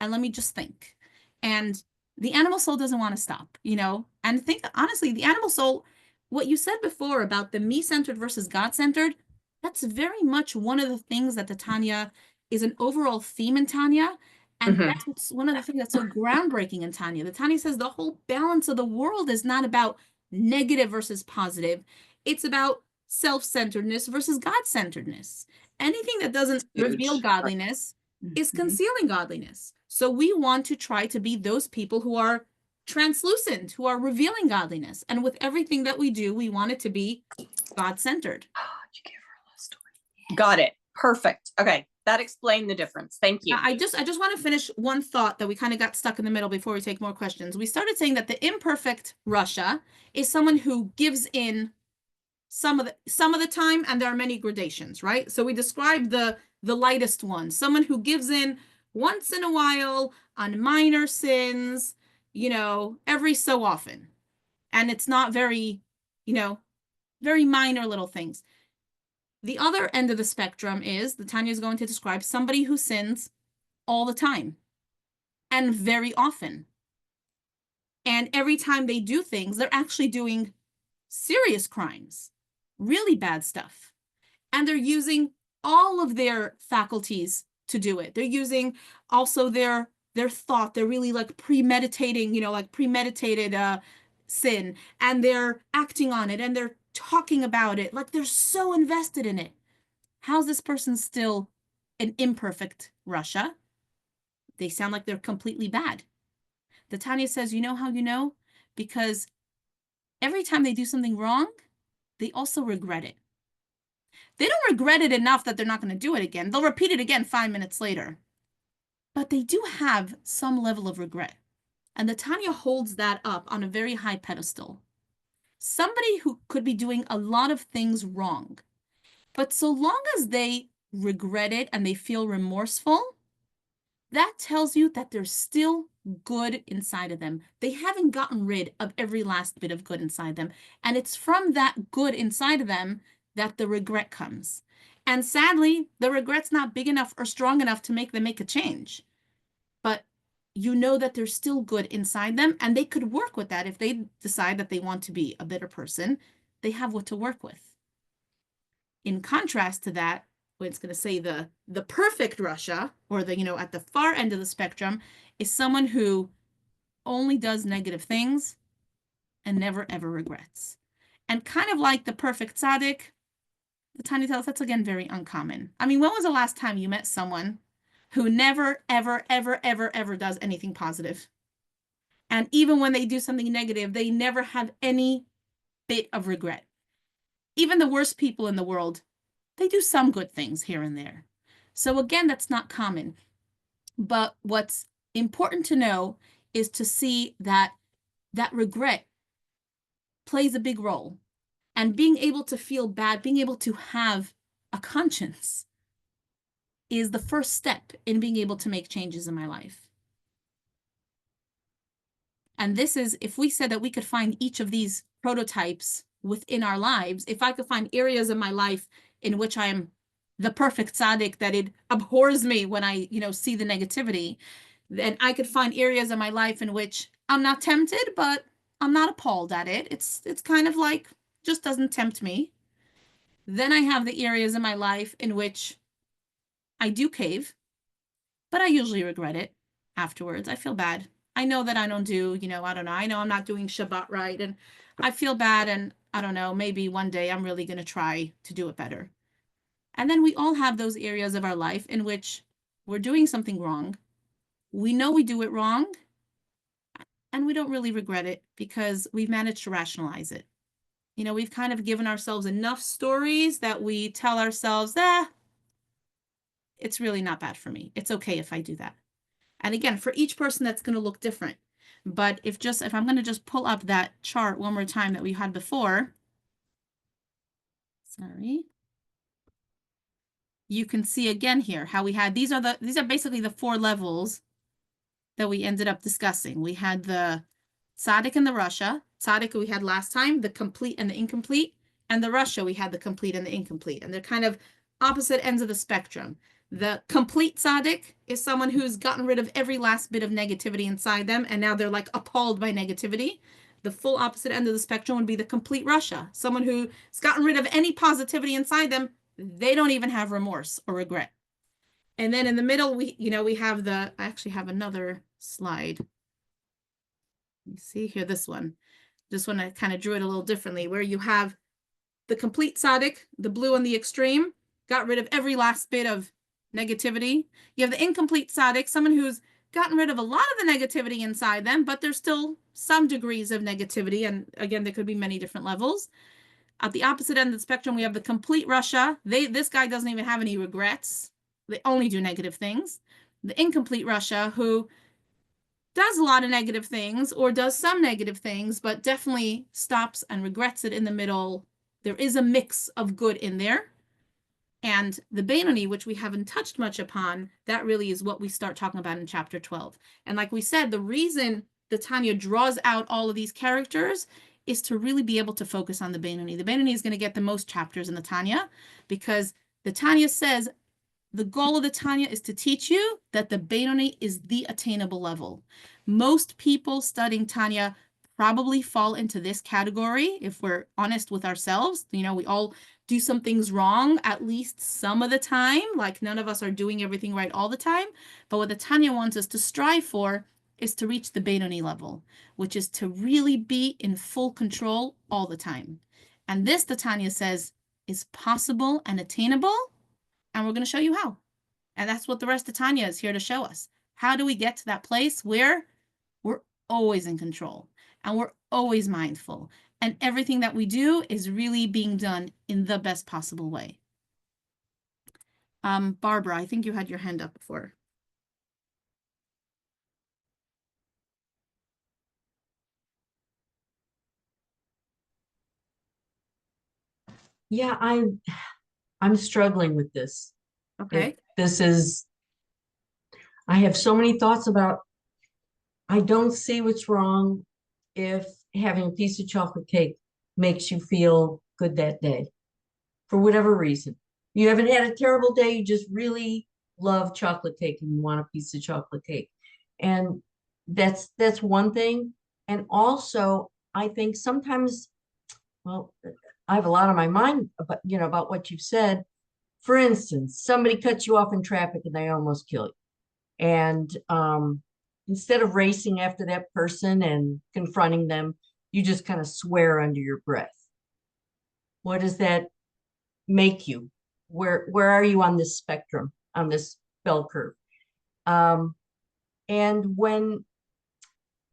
and let me just think. And the animal soul doesn't want to stop, and think, honestly, the animal soul, what you said before about the me-centered versus God-centered, that's very much one of the things that the Tanya is an overall theme in Tanya. And that's one of the things that's so groundbreaking in Tanya. The Tanya says the whole balance of the world is not about negative versus positive. It's about self-centeredness versus God-centeredness. Anything that doesn't reveal godliness is concealing godliness. So we want to try to be those people who are translucent, who are revealing godliness. And with everything that we do, we want it to be God-centered. You gave her a love story. Got it. Perfect. Okay. That explained the difference. Thank you. I just want to finish one thought that we kind of got stuck in the middle before we take more questions. We started saying that the imperfect Rasha is someone who gives in some of the time, and there are many gradations, right? So we described the lightest one, someone who gives in once in a while on minor sins, every so often. And it's not very, very minor little things. The other end of the spectrum is, the Tanya is going to describe somebody who sins all the time and very often. And every time they do things, they're actually doing serious crimes, really bad stuff. And they're using all of their faculties to do it. They're using also their thought. They're really like premeditating, premeditated sin, and they're acting on it, and they're talking about it. Like, they're so invested in it. How's this person still an imperfect Rasha? They sound like they're completely bad. The Tanya says, you know how you know? Because every time they do something wrong, they also regret it. They don't regret it enough that they're not going to do it again. They'll repeat it again 5 minutes later. But they do have some level of regret. And the Tanya holds that up on a very high pedestal. Somebody who could be doing a lot of things wrong, but so long as they regret it and they feel remorseful, that tells you that there's still good inside of them. They haven't gotten rid of every last bit of good inside them. And it's from that good inside of them that the regret comes. And sadly, the regret's not big enough or strong enough to make them make a change. But you know that there's still good inside them, and they could work with that if they decide that they want to be a better person. They have what to work with. In contrast to that, when it's going to say the perfect Rasha, or the, at the far end of the spectrum, is someone who only does negative things and never ever regrets. And kind of like the perfect Tzaddik, the Tanya tells us that's again very uncommon. I mean, when was the last time you met someone who never, ever, ever, ever, ever does anything positive? And even when they do something negative, they never have any bit of regret. Even the worst people in the world, they do some good things here and there. So again, that's not common. But what's important to know is to see that that regret plays a big role. And being able to feel bad, being able to have a conscience is the first step in being able to make changes in my life. And this is, if we said that we could find each of these prototypes within our lives, if I could find areas of my life in which I am the perfect tzaddik, that it abhors me when I, see the negativity, then I could find areas of my life in which I'm not tempted, but I'm not appalled at it. It's kind of like, just doesn't tempt me. Then I have the areas in my life in which I do cave, but I usually regret it afterwards. I feel bad. I know that I don't do, I don't know. I know I'm not doing Shabbat right, and I feel bad, and I don't know, maybe one day I'm really going to try to do it better. And then we all have those areas of our life in which we're doing something wrong. We know we do it wrong, and we don't really regret it because we've managed to rationalize it. We've kind of given ourselves enough stories that we tell ourselves, it's really not bad for me. It's okay if I do that. And again, for each person, that's going to look different. But if I'm going to just pull up that chart one more time that we had before, sorry, you can see again here how we had, these are basically the 4 levels that we ended up discussing. We had the Tzaddik and the Rasha. Tzaddik we had last time, the complete and the incomplete, and the Rasha we had the complete and the incomplete. And they're kind of opposite ends of the spectrum. The complete Tzaddik is someone who's gotten rid of every last bit of negativity inside them, and now they're like appalled by negativity. The full opposite end of the spectrum would be the complete Rasha, someone who's gotten rid of any positivity inside them. They don't even have remorse or regret. And then in the middle, we have I actually have another slide. You see here, this one. This one, I kind of drew it a little differently, where you have the complete Tzaddik, the blue on the extreme, got rid of every last bit of negativity. You have the incomplete Tzaddik, someone who's gotten rid of a lot of the negativity inside them, but there's still some degrees of negativity. And again, there could be many different levels. At the opposite end of the spectrum, we have the complete Rasha. This guy doesn't even have any regrets. They only do negative things. The incomplete Rasha, who does a lot of negative things or does some negative things, but definitely stops and regrets it in the middle. There is a mix of good in there. And the Beinoni, which we haven't touched much upon, that really is what we start talking about in chapter 12. And like we said, the reason the Tanya draws out all of these characters is to really be able to focus on the Beinoni. The Beinoni is going to get the most chapters in the Tanya because the Tanya says the goal of the Tanya is to teach you that the Beinoni is the attainable level. Most people studying Tanya probably fall into this category if we're honest with ourselves. We all do some things wrong at least some of the time. Like none of us are doing everything right all the time. But what the Tanya wants us to strive for is to reach the Beinoni level, which is to really be in full control all the time. And this, the Tanya says, is possible and attainable. And we're going to show you how. And that's what the rest of Tanya is here to show us. How do we get to that place where we're always in control and we're always mindful and everything that we do is really being done in the best possible way? Barbara, I think you had your hand up before. Yeah, I'm struggling with this. Okay. This is, I have so many thoughts about, I don't see what's wrong if having a piece of chocolate cake makes you feel good that day, for whatever reason. You haven't had a terrible day, you just really love chocolate cake and you want a piece of chocolate cake. And that's one thing. And also, I think sometimes, well, I have a lot on my mind about, about what you've said. For instance, somebody cuts you off in traffic and they almost kill you. And instead of racing after that person and confronting them, you just kind of swear under your breath. What does that make you? Where are you on this spectrum, on this bell curve? And when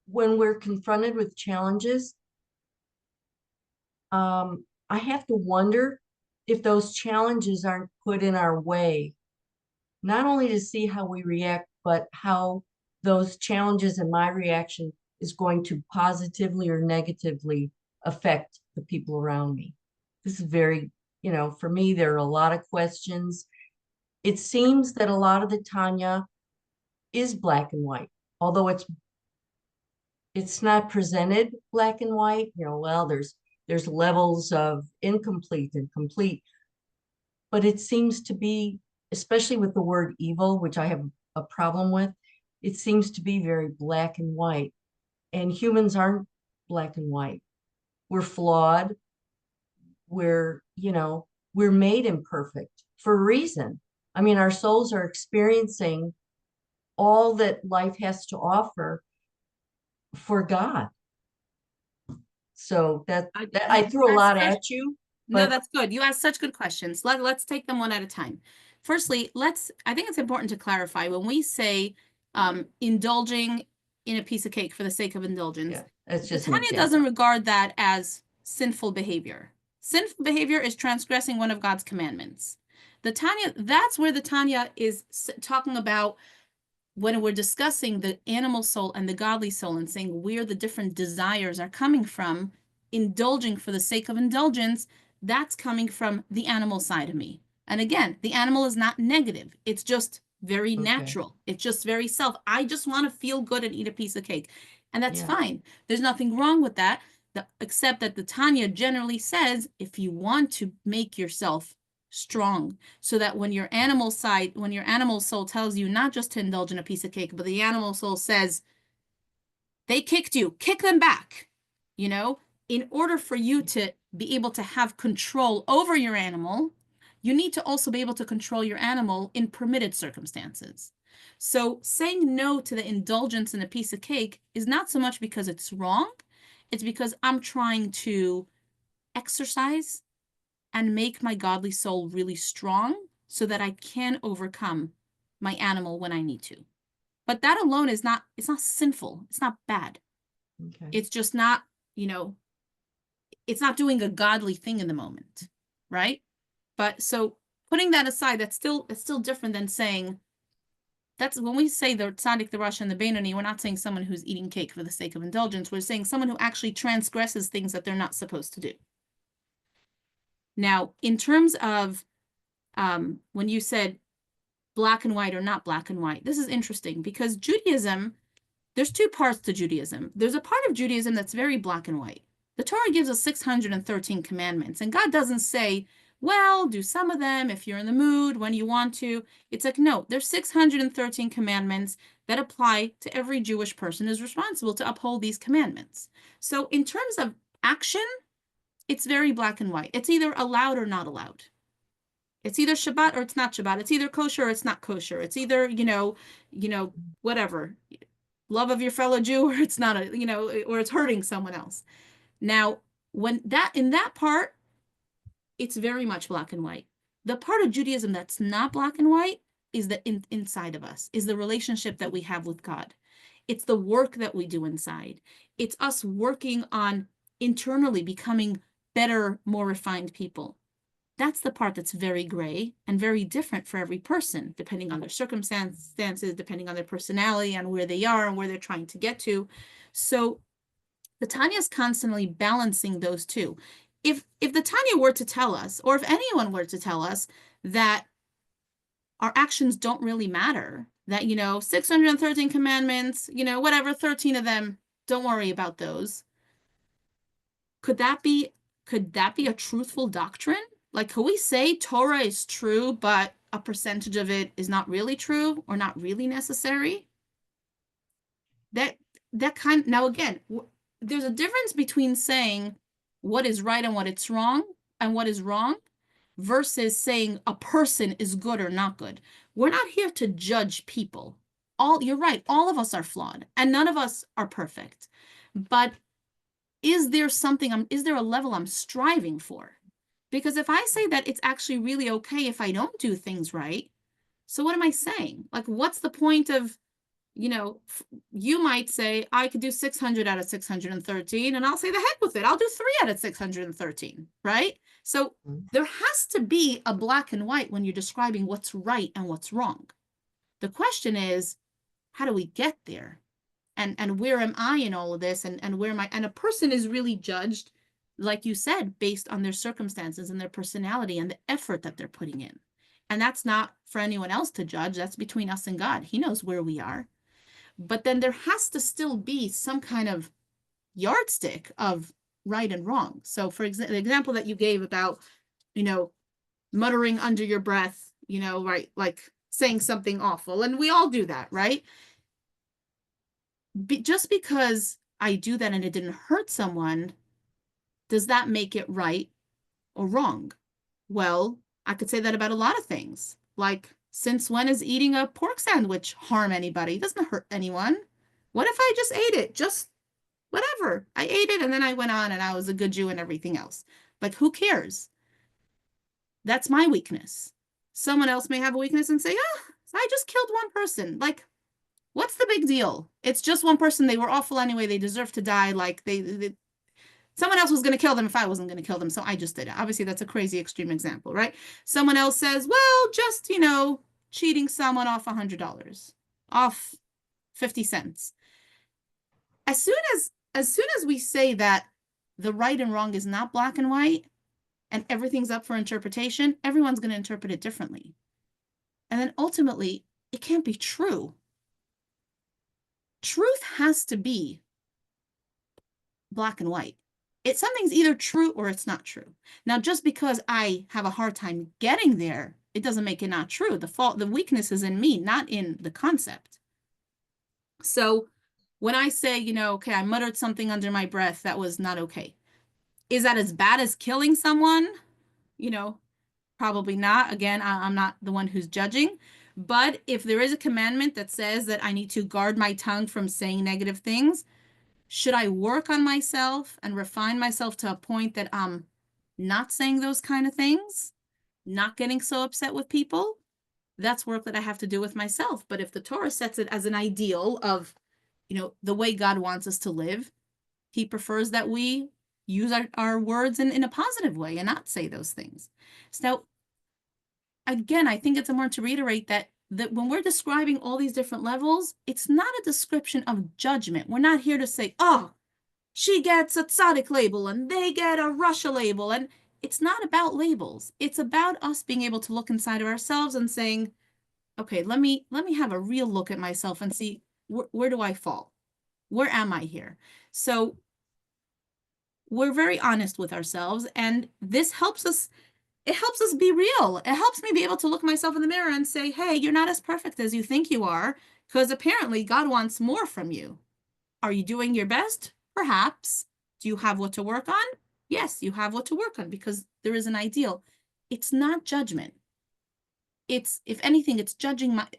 we're confronted with challenges, I have to wonder if those challenges aren't put in our way, not only to see how we react, but how those challenges and my reaction is going to positively or negatively affect the people around me. This is very, for me, there are a lot of questions. It seems that a lot of the Tanya is black and white, although it's not presented black and white. Well, there's levels of incomplete and complete, but it seems to be, especially with the word evil, which I have a problem with, it seems to be very black and white. And humans aren't black and white. We're flawed. We're made imperfect for a reason. I mean, our souls are experiencing all that life has to offer for God. So I threw a lot at you. No, But that's good. You asked such good questions. Let's take them one at a time. Firstly, I think it's important to clarify when we say indulging in a piece of cake for the sake of indulgence, yeah, that's just Tanya doesn't regard that as sinful behavior. Sinful behavior is transgressing one of God's commandments. That's where the Tanya is talking about when we're discussing the animal soul and the godly soul and saying where the different desires are coming from, indulging for the sake of indulgence, that's coming from the animal side of me. And again, the animal is not negative. It's just very natural. It's just very self. I just want to feel good and eat a piece of cake. And that's fine. There's nothing wrong with that, except that the Tanya generally says, if you want to make yourself strong, so that when your animal soul tells you not just to indulge in a piece of cake, but the animal soul says, they kicked you, kick them back, in order for you to be able to have control over your animal, you need to also be able to control your animal in permitted circumstances. So saying no to the indulgence in a piece of cake is not so much because it's wrong, it's because I'm trying to exercise and make my godly soul really strong so that I can overcome my animal when I need to. But that alone it's not sinful. It's not bad. Okay. It's just not, it's not doing a godly thing in the moment, right? But so putting that aside, it's still different than saying, that's when we say the Tzaddik, the Rasha, and the Beinoni, we're not saying someone who's eating cake for the sake of indulgence. We're saying someone who actually transgresses things that they're not supposed to do. Now, in terms of when you said black and white or not black and white, this is interesting because Judaism, there's two parts to Judaism. There's a part of Judaism that's very black and white. The Torah gives us 613 commandments, and God doesn't say, well, do some of them if you're in the mood, when you want to. It's like, no, there's 613 commandments that apply to every Jewish person who's responsible to uphold these commandments. So in terms of action, it's very black and white. It's either allowed or not allowed. It's either Shabbat or it's not Shabbat. It's either kosher or it's not kosher. It's either, whatever, love of your fellow Jew, or it's not, or it's hurting someone else. Now, in that part, it's very much black and white. The part of Judaism that's not black and white is the inside of us, is the relationship that we have with God. It's the work that we do inside. It's us working on internally becoming better, more refined people. That's the part that's very gray and very different for every person, depending on their circumstances, depending on their personality and where they are and where they're trying to get to. So the Tanya is constantly balancing those two. if the Tanya were to tell us, or if anyone were to tell us that our actions don't really matter, that, 613 commandments, whatever, 13 of them, don't worry about those. Could that be a truthful doctrine? Like, could we say Torah is true, but a percentage of it is not really true or not really necessary? Now again, there's a difference between saying what is right and what is wrong versus saying a person is good or not good. We're not here to judge people. You're right, all of us are flawed and none of us are perfect. But is there a level I'm striving for? Because if I say that it's actually really okay if I don't do things right, so what am I saying? Like, what's the point of, you might say, I could do 600 out of 613, and I'll say the heck with it. I'll do 3 out of 613, right? So there has to be a black and white when you're describing what's right and what's wrong. The question is, how do we get there? And where am I in all of this? And where am I? And a person is really judged, like you said, based on their circumstances and their personality and the effort that they're putting in. And that's not for anyone else to judge. That's between us and God. He knows where we are. But then there has to still be some kind of yardstick of right and wrong. So for example, the example that you gave about, muttering under your breath, right, like saying something awful. And we all do that, right? Just because I do that and it didn't hurt someone, does that make it right or wrong? Well, I could say that about a lot of things. Like, since when is eating a pork sandwich harm anybody? It doesn't hurt anyone. What if I just ate it? Just whatever. I ate it and then I went on and I was a good Jew and everything else. Like, who cares? That's my weakness. Someone else may have a weakness and say, I just killed one person. Like, what's the big deal? It's just one person. They were awful anyway. They deserve to die. Like, someone else was going to kill them if I wasn't going to kill them. So I just did it. Obviously, that's a crazy extreme example, right? Someone else says, well, just, cheating someone off $100, off 50 cents. As soon as we say that the right and wrong is not black and white and everything's up for interpretation, everyone's going to interpret it differently. And then ultimately, it can't be true. Truth has to be black and white. Something's either true or it's not true. Now, just because I have a hard time getting there, it doesn't make it not true. The weakness is in me, not in the concept. So when I say, okay, I muttered something under my breath that was not okay. Is that as bad as killing someone? Probably not. Again, I'm not the one who's judging. But if there is a commandment that says that I need to guard my tongue from saying negative things, should I work on myself and refine myself to a point that I'm not saying those kind of things, not getting so upset with people? That's work that I have to do with myself. But if the Torah sets it as an ideal of, the way God wants us to live, he prefers that we use our words in a positive way and not say those things. So again, I think it's important to reiterate that when we're describing all these different levels, it's not a description of judgment. We're not here to say, oh, she gets a Tzaddik label and they get a Rasha label. And it's not about labels. It's about us being able to look inside of ourselves and saying, okay, let me have a real look at myself and see where do I fall? Where am I here? So we're very honest with ourselves, and this helps us. It helps us be real. It helps me be able to look myself in the mirror and say, hey, you're not as perfect as you think you are, because apparently God wants more from you. Are you doing your best? Perhaps. Do you have what to work on? Yes, you have what to work on, because there is an ideal. It's not judgment. It's, if anything, it's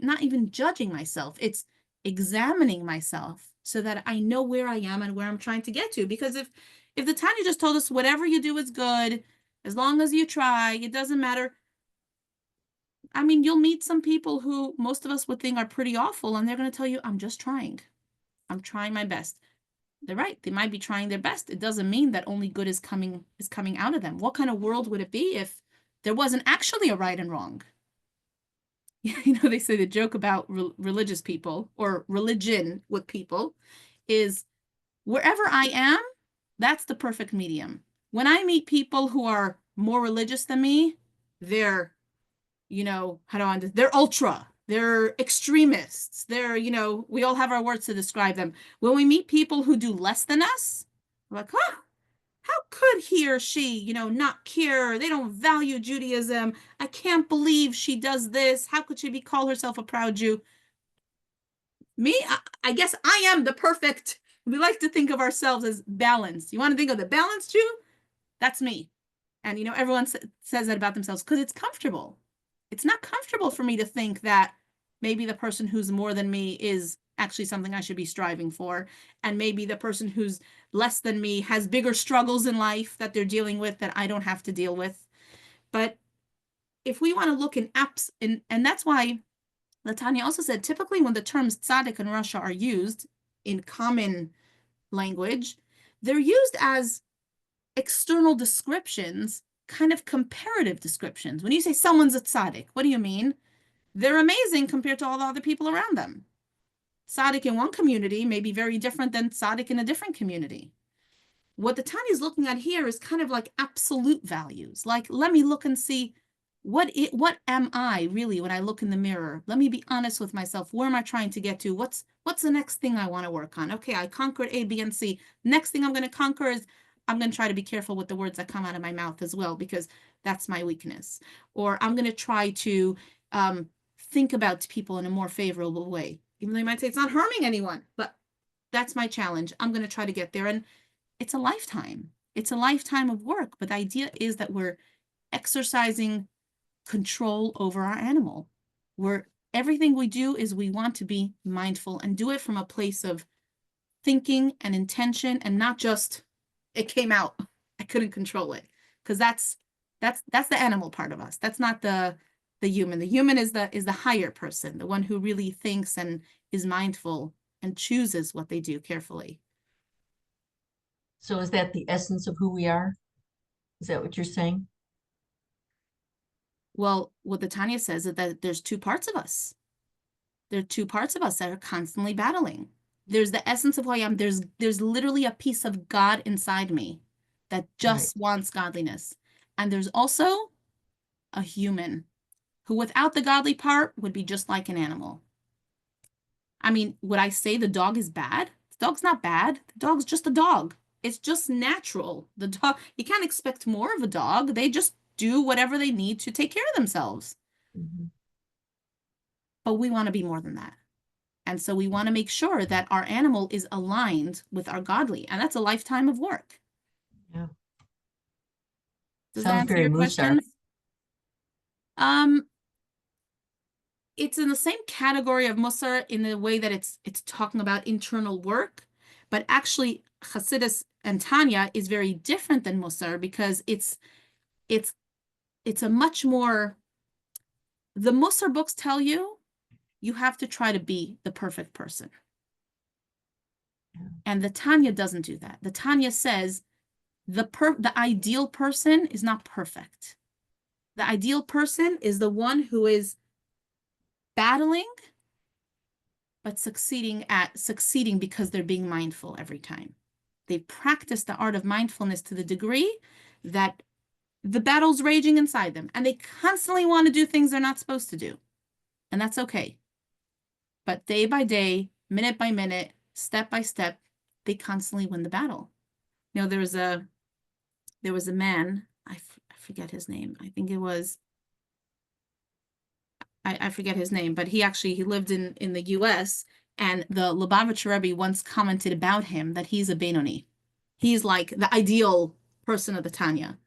not even judging myself. It's examining myself so that I know where I am and where I'm trying to get to. Because if the Tanya just told us whatever you do is good, as long as you try, it doesn't matter. I mean, you'll meet some people who most of us would think are pretty awful, and they're going to tell you, I'm just trying. I'm trying my best. They're right. They might be trying their best. It doesn't mean that only good is coming out of them. What kind of world would it be if there wasn't actually a right and wrong? They say the joke about religious people or religion with people is wherever I am, that's the perfect medium. When I meet people who are more religious than me, they're, you know, they're ultra, they're extremists, they're, you know, we all have our words to describe them. When we meet people who do less than us, we're like, huh, how could he or she, you know, not care? They don't value Judaism. I can't believe she does this. How could she call herself a proud Jew? Me, I guess I am the perfect, we like to think of ourselves as balanced. You want to think of the balanced Jew? That's me. And, you know, everyone says that about themselves because it's comfortable. It's not comfortable for me to think that maybe the person who's more than me is actually something I should be striving for. And maybe the person who's less than me has bigger struggles in life that they're dealing with that I don't have to deal with. But if we want to look in apps, and that's why Tanya also said, typically when the terms tzaddik and Rasha are used in common language, they're used as external descriptions, kind of comparative descriptions. When you say someone's a tzaddik, what do you mean? They're amazing compared to all the other people around them. Tzaddik in one community may be very different than tzaddik in a different community. What the Tanya is looking at here is kind of like absolute values. Like, let me look and see what am I really when I look in the mirror? Let me be honest with myself. Where am I trying to get to? What's the next thing I want to work on? Okay, I conquered A, B, and C. Next thing I'm going to conquer is I'm going to try to be careful with the words that come out of my mouth as well, because that's my weakness. Or I'm going to try to think about people in a more favorable way. Even though you might say it's not harming anyone, but that's my challenge. I'm going to try to get there. And it's a lifetime. It's a lifetime of work. But the idea is that we're exercising control over our animal. Everything we do is we want to be mindful and do it from a place of thinking and intention, and not just it came out, I couldn't control it. Because that's the animal part of us. That's not the human. The human is the higher person, the one who really thinks and is mindful and chooses what they do carefully. So is that the essence of who we are? Is that what you're saying? Well, what the Tanya says is that there's two parts of us. There are two parts of us that are constantly battling. There's the essence of who I am. There's literally a piece of God inside me that just wants godliness. And there's also a human who, without the godly part, would be just like an animal. I mean, would I say the dog is bad? The dog's not bad. The dog's just a dog. It's just natural. The dog, you can't expect more of a dog. They just do whatever they need to take care of themselves. Mm-hmm. But we want to be more than that. And so we want to make sure that our animal is aligned with our godly. And that's a lifetime of work. Yeah. Does Sounds that answer very your Musar. question? It's in the same category of Musar in the way that it's talking about internal work. But actually, Hasidus and Tanya is very different than Musar, because it's a much more, the Musar books tell you have to try to be the perfect person. And the Tanya doesn't do that. The Tanya says the ideal person is not perfect. The ideal person is the one who is battling, but succeeding because they're being mindful every time. They practice the art of mindfulness to the degree that the battle's raging inside them, and they constantly want to do things they're not supposed to do. And that's okay. But day by day, minute by minute, step by step, they constantly win the battle. You know, there was a man, I forget his name. I think it was, I forget his name, but he lived in the US, and the Lubavitcher Rebbe once commented about him that he's a Benoni. He's like the ideal person of the Tanya.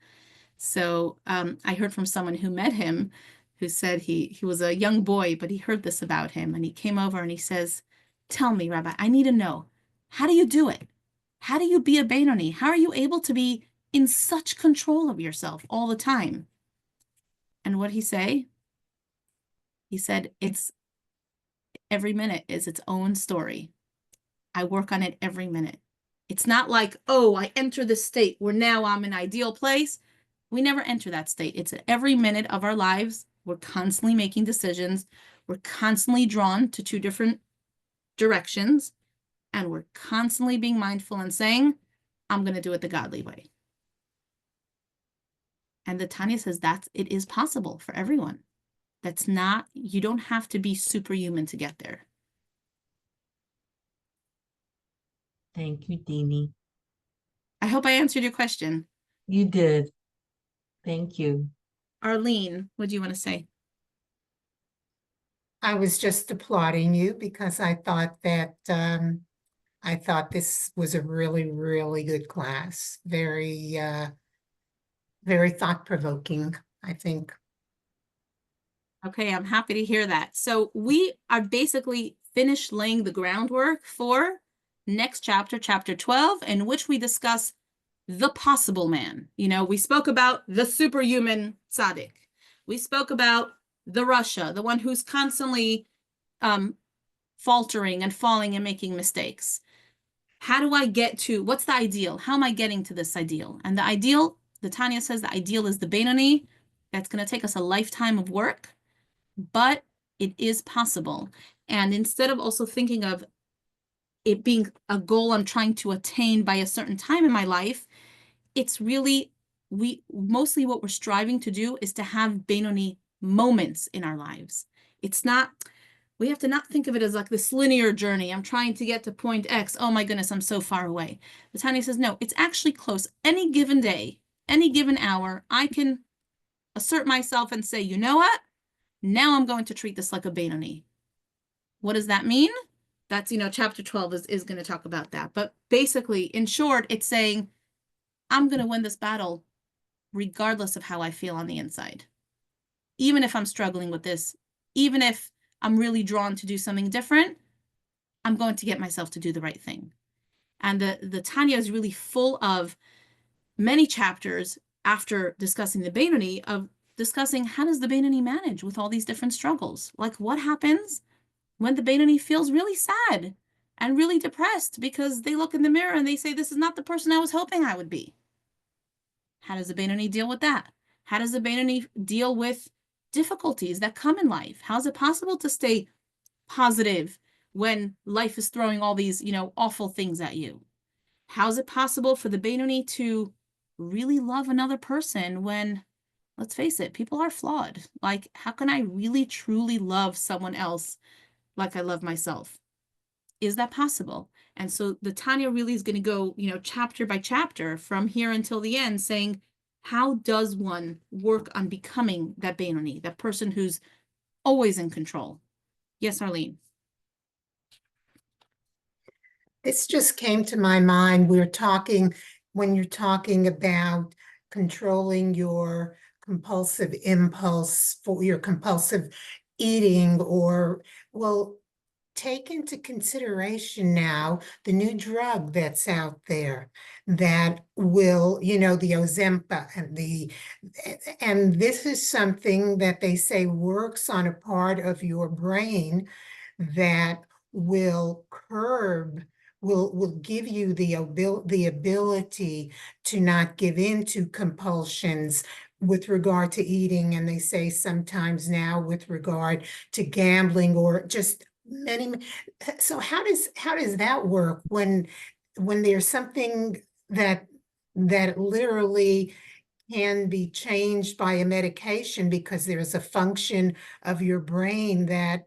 So I heard from someone who met him, who said he was a young boy, but he heard this about him, and he came over and he says, "Tell me, Rabbi, I need to know, how do you do it? How do you be a Benoni? How are you able to be in such control of yourself all the time?" And what he say? He said, "It's every minute is its own story. I work on it every minute. It's not like, oh, I enter the state where now I'm in an ideal place." We never enter that state. It's every minute of our lives. We're constantly making decisions. We're constantly drawn to two different directions. And we're constantly being mindful and saying, I'm going to do it the godly way. And the Tanya says it is possible for everyone. You don't have to be superhuman to get there. Thank you, Deanie. I hope I answered your question. You did. Thank you. Arlene, what do you want to say? I was just applauding you because I thought this was a really, really good class. Very, very thought-provoking, I think. Okay, I'm happy to hear that. So we are basically finished laying the groundwork for next chapter, chapter 12, in which we discuss the possible man. We spoke about the superhuman Tzaddik. We spoke about the Rasha, the one who's constantly faltering and falling and making mistakes. How do I get to, what's the ideal? How am I getting to this ideal? And the ideal, the Tanya says the ideal is the Beinoni. That's going to take us a lifetime of work, but it is possible. And instead of also thinking of it being a goal I'm trying to attain by a certain time in my life, it's really, mostly what we're striving to do is to have Beinoni moments in our lives. We have to not think of it as like this linear journey. I'm trying to get to point X. Oh my goodness, I'm so far away. The Tanya says, no, it's actually close. Any given day, any given hour, I can assert myself and say, you know what? Now I'm going to treat this like a Beinoni. What does that mean? That's, chapter 12 is going to talk about that. But basically, in short, it's saying, I'm going to win this battle regardless of how I feel on the inside. Even if I'm struggling with this, even if I'm really drawn to do something different, I'm going to get myself to do the right thing. And the Tanya is really full of many chapters after discussing the Beinoni of discussing how does the Beinoni manage with all these different struggles? Like what happens when the Beinoni feels really sad and really depressed because they look in the mirror and they say, this is not the person I was hoping I would be. How does the Beinoni deal with that? How does the Beinoni deal with difficulties that come in life? How is it possible to stay positive when life is throwing all these, awful things at you? How is it possible for the Beinoni to really love another person when, let's face it, people are flawed? Like, how can I really, truly love someone else like I love myself? Is that possible? And so the Tanya really is going to go, chapter by chapter from here until the end, saying, how does one work on becoming that Beinoni, that person who's always in control? Yes, Arlene. This just came to my mind. When you're talking about controlling your compulsive impulse for your compulsive eating, take into consideration now the new drug that's out there that will, the Ozempic and this is something that they say works on a part of your brain that will give you the ability to not give in to compulsions with regard to eating. And they say sometimes now with regard to gambling or just many. So how does that work when there's something that literally can be changed by a medication because there's a function of your brain that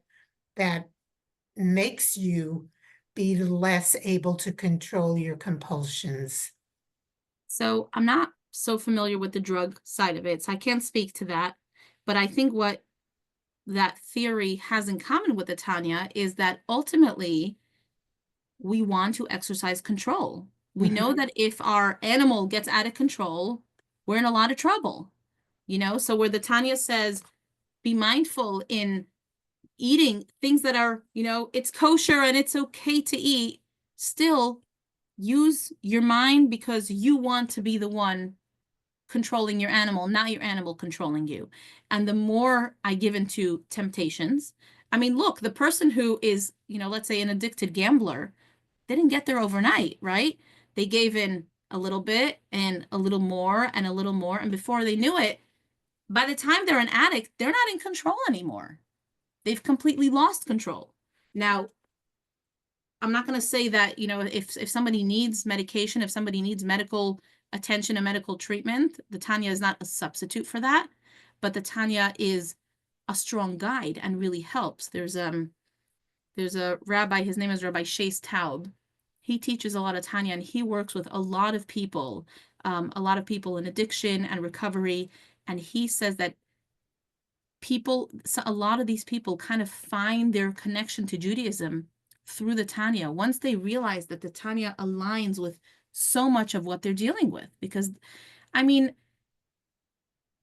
makes you be less able to control your compulsions? So I'm not so familiar with the drug side of it, so I can't speak to that. But I think what that theory has in common with the Tanya is that ultimately we want to exercise control. We know that if our animal gets out of control, we're in a lot of trouble. So where the Tanya says, be mindful in eating things that are, it's kosher and it's okay to eat, still use your mind because you want to be the one controlling your animal, not your animal controlling you. And the more I give into temptations, look, the person who is, let's say an addicted gambler, they didn't get there overnight, right? They gave in a little bit and a little more and a little more. And before they knew it, by the time they're an addict, they're not in control anymore. They've completely lost control. Now, I'm not going to say that, if somebody needs medication, if somebody needs medical attention and medical treatment. The Tanya is not a substitute for that, but the Tanya is a strong guide and really helps. There's a rabbi, his name is Rabbi Shays Taub. He teaches a lot of Tanya, and he works with a lot of people in addiction and recovery. And he says that a lot of these people kind of find their connection to Judaism through the Tanya, once they realize that the Tanya aligns with so much of what they're dealing with. Because, I mean,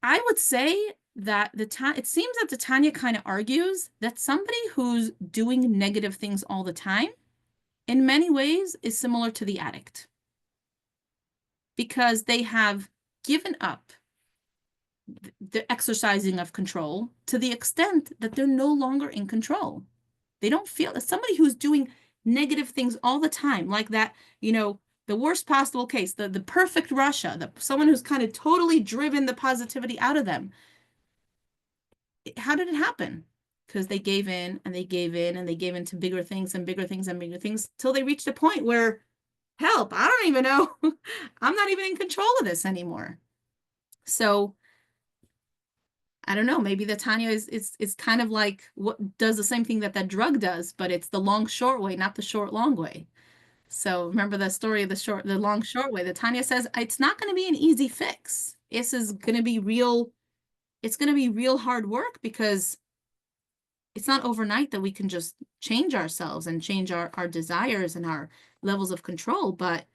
I would say that it seems that the Tanya kind of argues that somebody who's doing negative things all the time, in many ways, is similar to the addict. Because they have given up the exercising of control to the extent that they're no longer in control. They don't feel somebody who's doing negative things all the time, like that, the worst possible case, the perfect Rasha, someone who's kind of totally driven the positivity out of them. How did it happen? Because they gave in and they gave in and they gave in to bigger things and bigger things and bigger things till they reached a point where, help, I don't even know. I'm not even in control of this anymore. So I don't know, maybe the Tanya is kind of like what does the same thing that drug does, but it's the long short way, not the short long way. So remember the story of the long short way. The Tanya says it's not going to be an easy fix. This is going to be real. It's going to be real hard work, because it's not overnight that we can just change ourselves and change our desires and our levels of control, but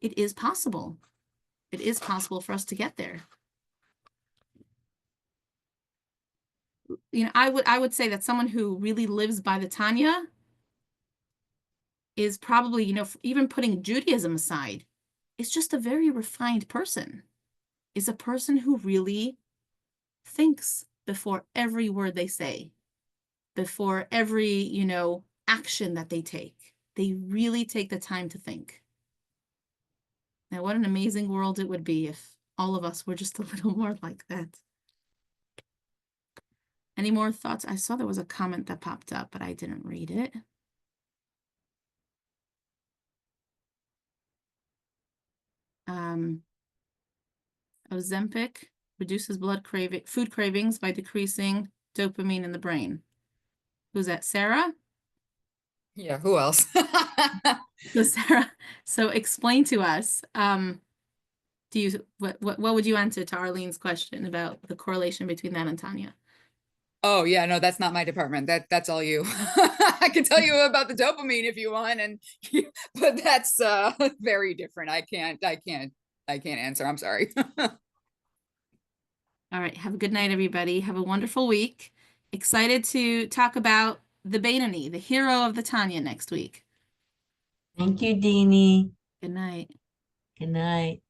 it is possible. It is possible for us to get there. I would say that someone who really lives by the Tanya is probably, even putting Judaism aside, is just a very refined person. Is a person who really thinks before every word they say, before every, action that they take. They really take the time to think. Now, what an amazing world it would be if all of us were just a little more like that. Any more thoughts? I saw there was a comment that popped up, but I didn't read it. Ozempic reduces food cravings by decreasing dopamine in the brain. Who's that, Sarah? Yeah, who else? So Sarah, so explain to us, what would you answer to Arlene's question about the correlation between that and Tanya? Oh yeah, no, that's not my department. That's all you. I can tell you about the dopamine if you want, but that's very different. I can't answer. I'm sorry. All right. Have a good night, everybody. Have a wonderful week. Excited to talk about the Beinoni, the hero of the Tanya, next week. Thank you, Deanie. Good night. Good night.